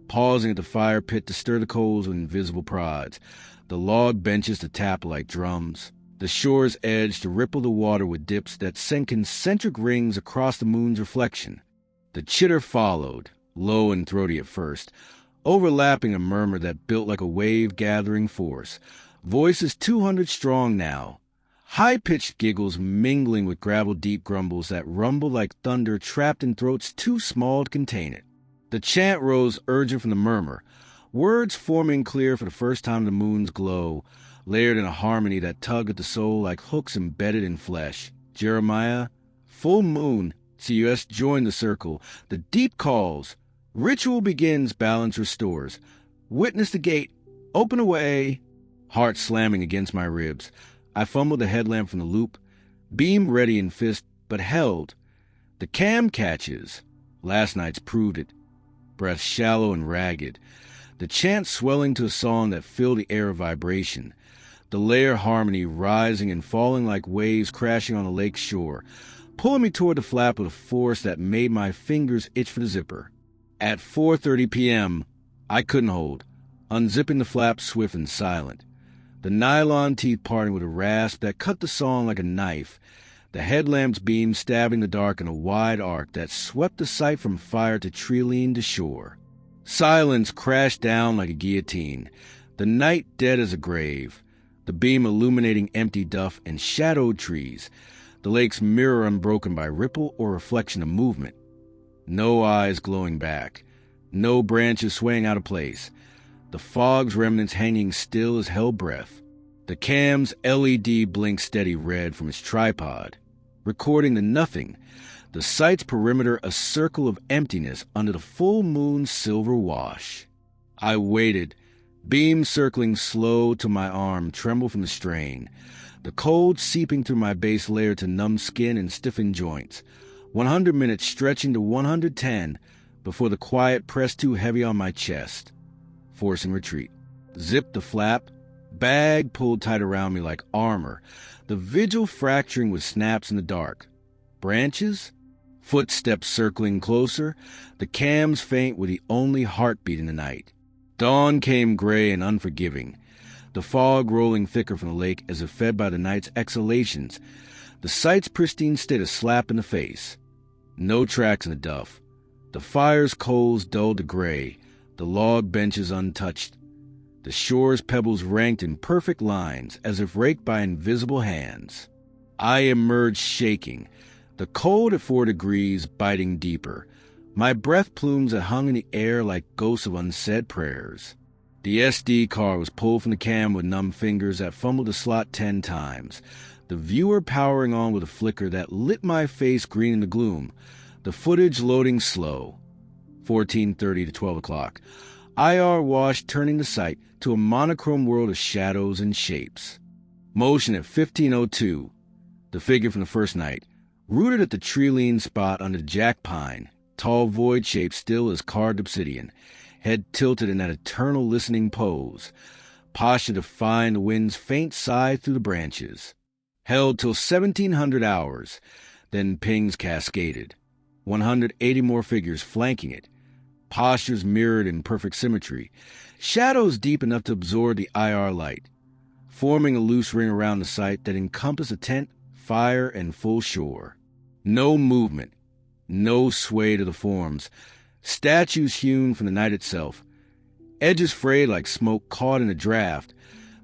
pausing at the fire pit to stir the coals with invisible prods, the log benches to tap like drums, the shore's edge to ripple the water with dips that sent concentric rings across the moon's reflection. The chitter followed, low and throaty at first, overlapping a murmur that built like a wave-gathering force, voices 200 strong now, high-pitched giggles mingling with gravel-deep grumbles that rumbled like thunder trapped in throats too small to contain it. The chant rose urgent from the murmur, words forming clear for the first time in the moon's glow, layered in a harmony that tugged at the soul like hooks embedded in flesh. Jeremiah, full moon, CUS joined the circle. The deep calls. Ritual begins, balance restores. Witness the gate. Open away. Heart slamming against my ribs. I fumbled the headlamp from the loop, beam ready in fist, but held. The cam catches. Last night's proved it. Breath shallow and ragged. The chant swelling to a song that filled the air of vibration. The layer harmony rising and falling like waves crashing on the lake's shore, pulling me toward the flap with a force that made my fingers itch for the zipper. At 4:30 p.m., I couldn't hold, unzipping the flap swift and silent. The nylon teeth parting with a rasp that cut the song like a knife, the headlamp's beam stabbing the dark in a wide arc that swept the sight from fire to tree-lean to shore. Silence crashed down like a guillotine, the night dead as a grave, the beam illuminating empty duff and shadowed trees, the lake's mirror unbroken by ripple or reflection of movement. No eyes glowing back, no branches swaying out of place, the fog's remnants hanging still as held breath. The cam's LED blinked steady red from its tripod, recording the nothing, the site's perimeter a circle of emptiness under the full moon's silver wash. I waited, beam circling slow till my arm trembled from the strain, the cold seeping through my base layer to numb skin and stiffen joints, 100 minutes stretching to 110 before the quiet pressed too heavy on my chest, forcing retreat. Zipped the flap, bag pulled tight around me like armor, the vigil fracturing with snaps in the dark. Branches? Footsteps circling closer, the cams faint with the only heartbeat in the night. Dawn came gray and unforgiving, the fog rolling thicker from the lake as if fed by the night's exhalations, the site's pristine state a slap in the face. No tracks in the duff, the fire's coals dulled to gray, the log benches untouched, the shore's pebbles ranked in perfect lines as if raked by invisible hands. I emerged shaking, the cold at 4 degrees biting deeper, my breath plumes that hung in the air like ghosts of unsaid prayers. The SD car was pulled from the cam with numb fingers that fumbled the slot 10 times, the viewer powering on with a flicker that lit my face green in the gloom, the footage loading slow. 14:30 to 12 o'clock. IR wash turning the sight to a monochrome world of shadows and shapes. Motion at 15:02. The figure from the first night, rooted at the tree-lean spot under the jack pine, tall void shape still as carved obsidian, head tilted in that eternal listening pose, posture to find the wind's faint sigh through the branches. Held till 1700 hours, then pings cascaded. 180 more figures flanking it, postures mirrored in perfect symmetry, shadows deep enough to absorb the IR light, forming a loose ring around the site that encompassed a tent, fire, and full shore. No movement, no sway to the forms, statues hewn from the night itself, edges frayed like smoke caught in a draft,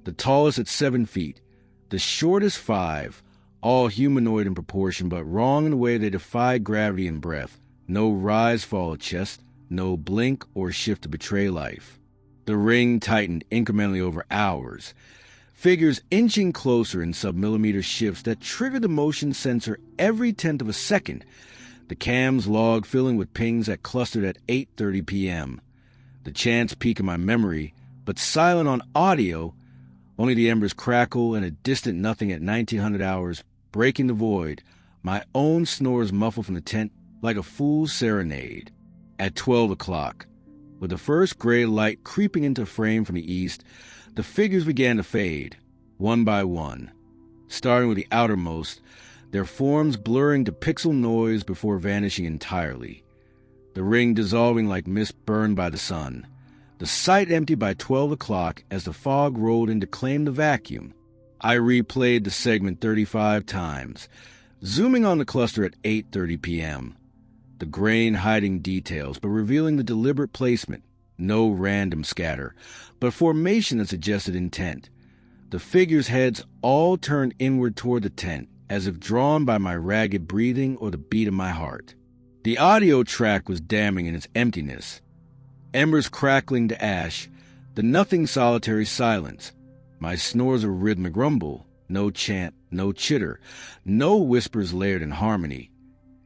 the tallest at 7 feet, the shortest 5, all humanoid in proportion but wrong in the way they defied gravity and breath, no rise fall of chest, no blink or shift to betray life. The ring tightened incrementally over hours, figures inching closer in sub-millimeter shifts that triggered the motion sensor every tenth of a second, the cam's log filling with pings that clustered at 8:30 p.m. The chance peak in my memory, but silent on audio, only the embers crackle and a distant nothing at 1900 hours, breaking the void, my own snores muffled from the tent like a fool's serenade. At 12 o'clock, with the first gray light creeping into frame from the east, the figures began to fade, one by one, starting with the outermost, their forms blurring to pixel noise before vanishing entirely, the ring dissolving like mist burned by the sun. The site emptied by 12 o'clock as the fog rolled in to claim the vacuum. I replayed the segment 35 times, zooming on the cluster at 8:30 p.m., the grain hiding details but revealing the deliberate placement, no random scatter, but formation that suggested intent. The figures' heads all turned inward toward the tent, as if drawn by my ragged breathing or the beat of my heart. The audio track was damning in its emptiness. Embers crackling to ash, the nothing solitary silence, my snores a rhythmic rumble, no chant, no chitter, no whispers layered in harmony,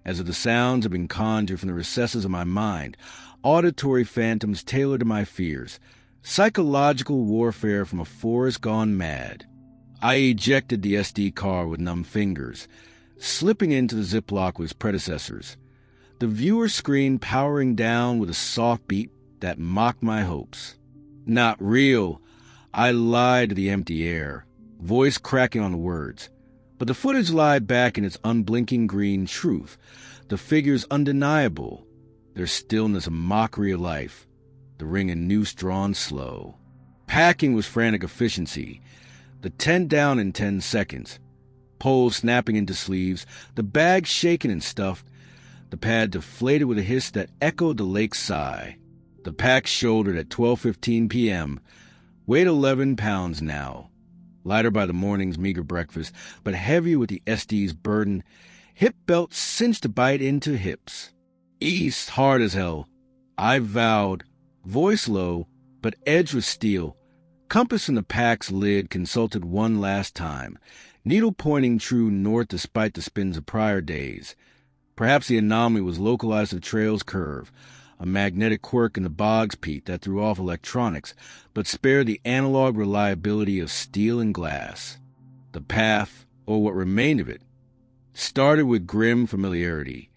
as if the sounds had been conjured from the recesses of my mind, auditory phantoms tailored to my fears, psychological warfare from a forest gone mad. I ejected the SD card with numb fingers, slipping into the Ziploc with its predecessors, the viewer screen powering down with a soft beat that mocked my hopes. Not real. I lied to the empty air, voice cracking on the words. But the footage lied back in its unblinking green truth, the figures undeniable, their stillness a mockery of life, the ring and noose drawn slow. Packing was frantic efficiency, the tent down in 10 seconds, poles snapping into sleeves, the bag shaken and stuffed, the pad deflated with a hiss that echoed the lake's sigh. The pack shouldered at 12:15 p.m., weighed 11 pounds now, lighter by the morning's meager breakfast, but heavy with the SD's burden, hip belt cinched to bite into hips. East hard as hell, I vowed, voice low, but edged with steel. Compass in the pack's lid consulted one last time, needle pointing true north despite the spins of prior days. Perhaps the anomaly was localized to the trail's curve, a magnetic quirk in the bogs peat that threw off electronics, but spared the analog reliability of steel and glass. The path, or what remained of it, started with grim familiarity.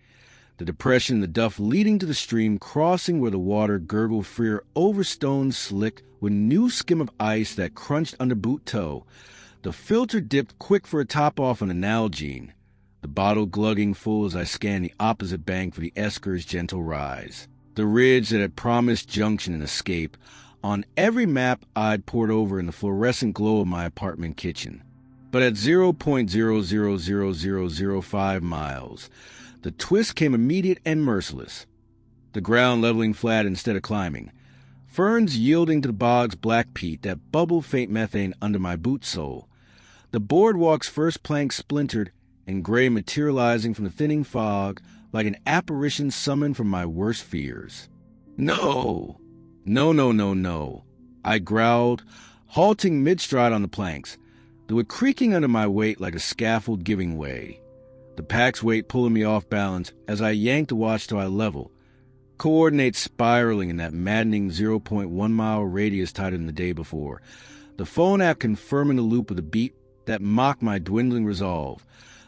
The depression in the duff leading to the stream crossing where the water gurgled freer over stones slick with new skim of ice that crunched under boot toe. The filter dipped quick for a top-off on an Nalgene, the bottle glugging full as I scanned the opposite bank for the Esker's gentle rise. The ridge that had promised junction and escape, on every map I'd pored over in the fluorescent glow of my apartment kitchen. But at 0.000005 miles, the twist came immediate and merciless. The ground leveling flat instead of climbing, ferns yielding to the bog's black peat that bubbled faint methane under my boot sole, the boardwalk's first plank splintered and gray materializing from the thinning fog like an apparition summoned from my worst fears. No! No, no, no, no, I growled, halting mid-stride on the planks, the wood creaking under my weight like a scaffold giving way, the pack's weight pulling me off balance as I yanked the watch to eye level, coordinates spiraling in that maddening 0.1 mile radius tighter than the day before, the phone app confirming the loop with a beat that mocked my dwindling resolve,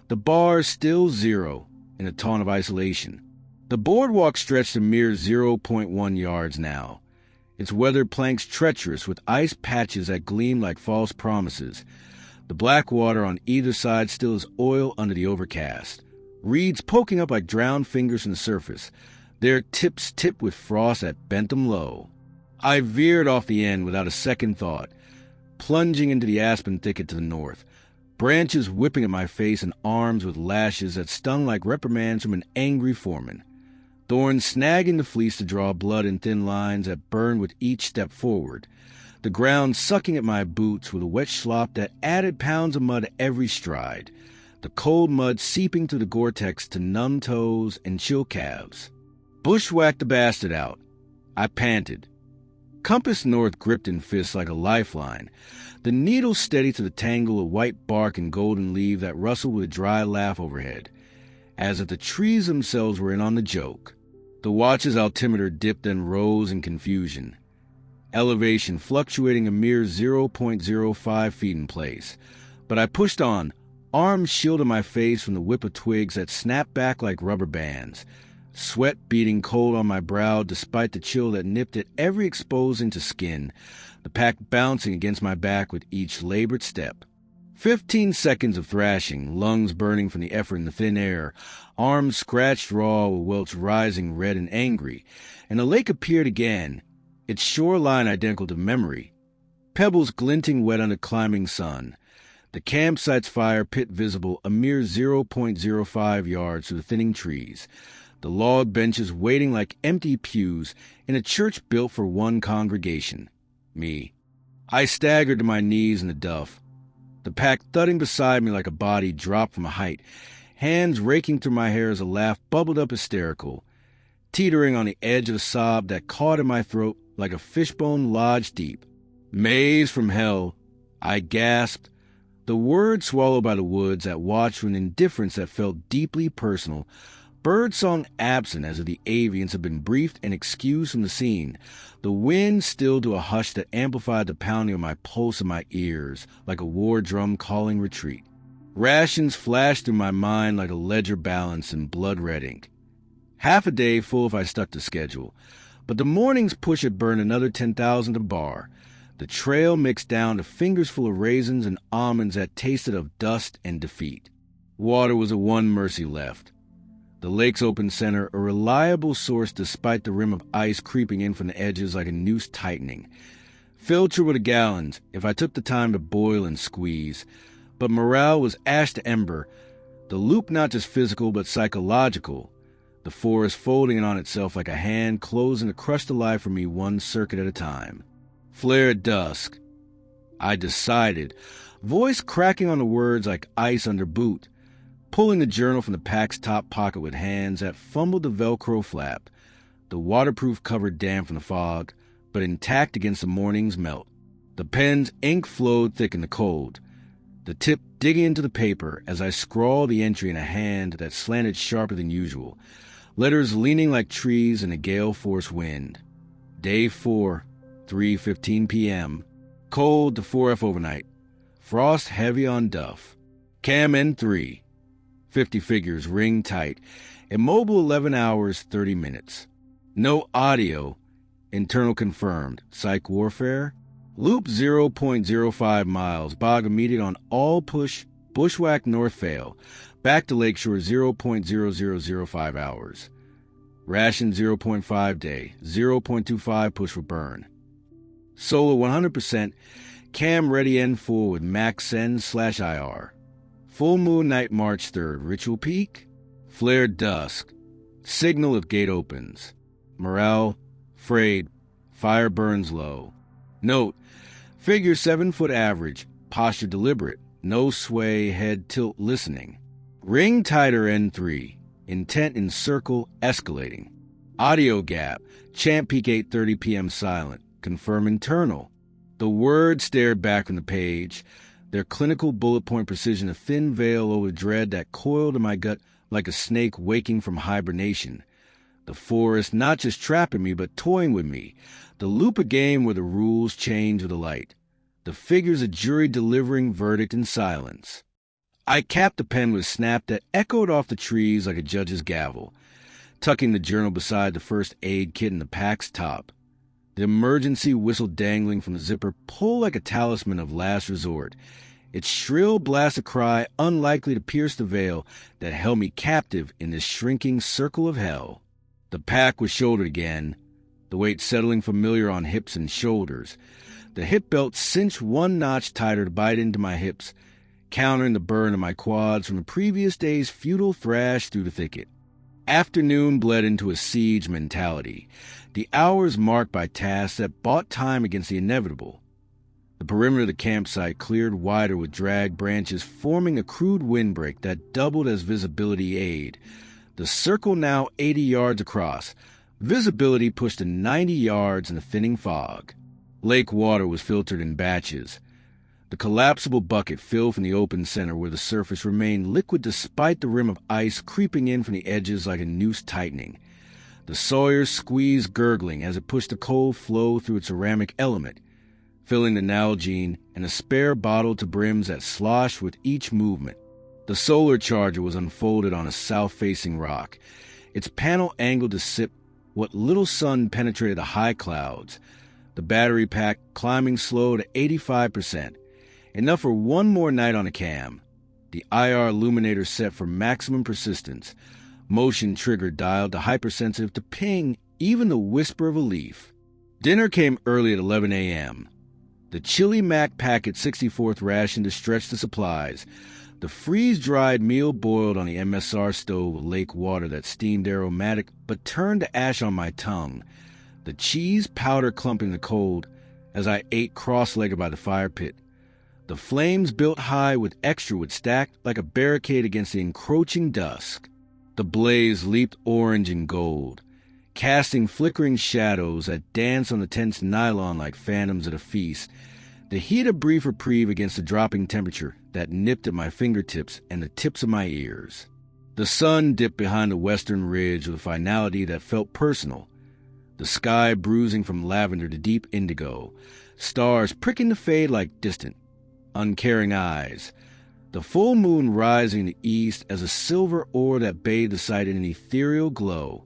the bars still zero in a taunt of isolation. The boardwalk stretched a mere 0.1 yards now, its weathered planks treacherous with ice patches that gleamed like false promises, the black water on either side still as oil under the overcast, reeds poking up like drowned fingers from the surface, their tips tipped with frost that bent them low. I veered off the end without a second thought, plunging into the aspen thicket to the north, branches whipping at my face and arms with lashes that stung like reprimands from an angry foreman, thorns snagging the fleece to draw blood in thin lines that burned with each step forward, the ground sucking at my boots with a wet slop that added pounds of mud every stride, the cold mud seeping through the Gore-Tex to numb toes and chill calves. Bushwhacked the bastard out. I panted. Compass north gripped in fists like a lifeline, the needle steady to the tangle of white bark and golden leaf that rustled with a dry laugh overhead. as if the trees themselves were in on the joke. The watch's altimeter dipped and rose in confusion, elevation fluctuating a mere 0.05 feet in place. But I pushed on, arms shielding my face from the whip of twigs that snapped back like rubber bands, sweat beading cold on my brow despite the chill that nipped at every exposed inch of skin, the pack bouncing against my back with each labored step. 15 seconds of thrashing, lungs burning from the effort in the thin air, arms scratched raw with welts rising red and angry, and the lake appeared again, its shoreline identical to memory, pebbles glinting wet under climbing sun, the campsite's fire pit visible a mere 0.05 yards through the thinning trees, the log benches waiting like empty pews in a church built for one congregation, me. I staggered to my knees in the duff, the pack thudding beside me like a body dropped from a height, hands raking through my hair as a laugh bubbled up hysterical, teetering on the edge of a sob that caught in my throat like a fishbone lodged deep. Maze from hell, I gasped, the word swallowed by the woods that watched with an indifference that felt deeply personal, birdsong absent as if the avians had been briefed and excused from the scene, the wind stilled to a hush that amplified the pounding of my pulse in my ears like a war drum calling retreat. Rations flashed through my mind like a ledger balance in blood-red ink. Half a day full if I stuck to schedule, but the morning's push had burned another 10,000 to bar. The trail mixed down to fingers full of raisins and almonds that tasted of dust and defeat. Water was the one mercy left. The lake's open center, a reliable source despite the rim of ice creeping in from the edges like a noose tightening. Filter with the gallons if I took the time to boil and squeeze. But morale was ash to ember. The loop not just physical but psychological. The forest folding in on itself like a hand closing to crush the life from me one circuit at a time. Flared dusk. I decided, voice cracking on the words like ice under boot, pulling the journal from the pack's top pocket with hands that fumbled the Velcro flap, the waterproof cover damp from the fog, but intact against the morning's melt. The pen's ink flowed thick in the cold, the tip digging into the paper as I scrawled the entry in a hand that slanted sharper than usual, letters leaning like trees in a gale-force wind. Day 4, 3:15 p.m. Cold to 4F overnight. Frost heavy on duff. Cam N3. 50 figures ring tight. Immobile 11 hours, 30 minutes. No audio. Internal confirmed. Psych warfare. Loop 0.05 miles. Bog immediate on all push. Bushwhack North Fail. Back to Lakeshore 0.0005 hours. Ration 0.5 day. 0.25 push for burn. Solar 100%. Cam ready N4 with max send/IR. Full moon night March 3rd. Ritual peak. Flared dusk. Signal if gate opens. Morale frayed. Fire burns low. Note, figure 7-foot average. Posture deliberate. No sway, head tilt listening. Ring tighter N3. Intent in circle escalating. Audio gap. Champ peak 8:30 p.m. silent. Confirm internal. The words stared back from the page, their clinical bullet point precision a thin veil over dread that coiled in my gut like a snake waking from hibernation. The forest not just trapping me, but toying with me. The loop a game where the rules change with the light. The figures a jury delivering verdict in silence. I capped the pen with a snap that echoed off the trees like a judge's gavel, tucking the journal beside the first aid kit in the pack's top. The emergency whistle dangling from the zipper pulled like a talisman of last resort, its shrill blast a cry unlikely to pierce the veil that held me captive in this shrinking circle of hell. The pack was shouldered again, the weight settling familiar on hips and shoulders. The hip belt cinched one notch tighter to bite into my hips, countering the burn of my quads from the previous day's futile thrash through the thicket. Afternoon bled into a siege mentality, the hours marked by tasks that bought time against the inevitable. The perimeter of the campsite cleared wider with drag branches forming a crude windbreak that doubled as visibility aid. The circle now 80 yards across, visibility pushed to 90 yards in the thinning fog. Lake water was filtered in batches. The collapsible bucket filled from the open center where the surface remained liquid despite the rim of ice creeping in from the edges like a noose tightening. The Sawyer squeezed gurgling as it pushed the cold flow through its ceramic element, filling the Nalgene and a spare bottle to brims that sloshed with each movement. The solar charger was unfolded on a south-facing rock, its panel angled to sip what little sun penetrated the high clouds, the battery pack climbing slow to 85%, enough for one more night on a cam. The IR illuminator set for maximum persistence, motion trigger dialed to hypersensitive to ping even the whisper of a leaf. Dinner came early at 11 a.m. The Chili Mac packet 64th ration to stretch the supplies, the freeze-dried meal boiled on the MSR stove with lake water that steamed aromatic but turned to ash on my tongue, the cheese powder clumping the cold as I ate cross-legged by the fire pit. The flames built high with extra wood stacked like a barricade against the encroaching dusk. The blaze leaped orange and gold, casting flickering shadows that danced on the tense nylon like phantoms at a feast. The heat a brief reprieve against the dropping temperature that nipped at my fingertips and the tips of my ears. The sun dipped behind the western ridge with a finality that felt personal, the sky bruising from lavender to deep indigo, stars pricking to fade like distant, uncaring eyes, the full moon rising in the east as a silver ore that bathed the sight in an ethereal glow,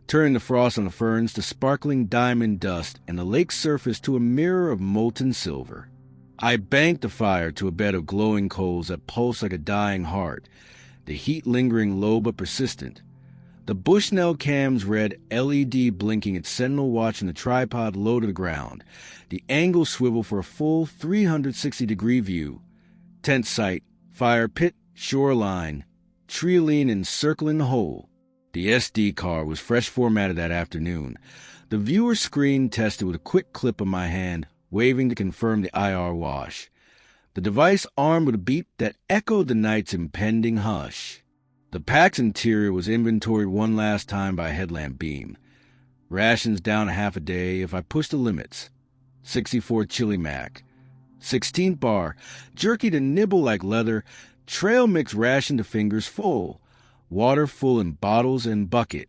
turning the frost on the ferns to sparkling diamond dust and the lake's surface to a mirror of molten silver. I banked the fire to a bed of glowing coals that pulsed like a dying heart, the heat lingering low but persistent. The Bushnell cam's red LED blinking its sentinel watch in the tripod low to the ground, the angle swivel for a full 360-degree view. Tent site, fire pit, shoreline, trioline encircling the whole. The SD card was fresh formatted that afternoon, the viewer screen tested with a quick clip of my hand, waving to confirm the IR wash. The device armed with a beep that echoed the night's impending hush. The pack's interior was inventoried one last time by a headlamp beam. Rations down a half a day if I pushed the limits. 64 Chili Mac. 16th bar, jerky to nibble like leather, trail mix ration to fingers full. Water full in bottles and bucket.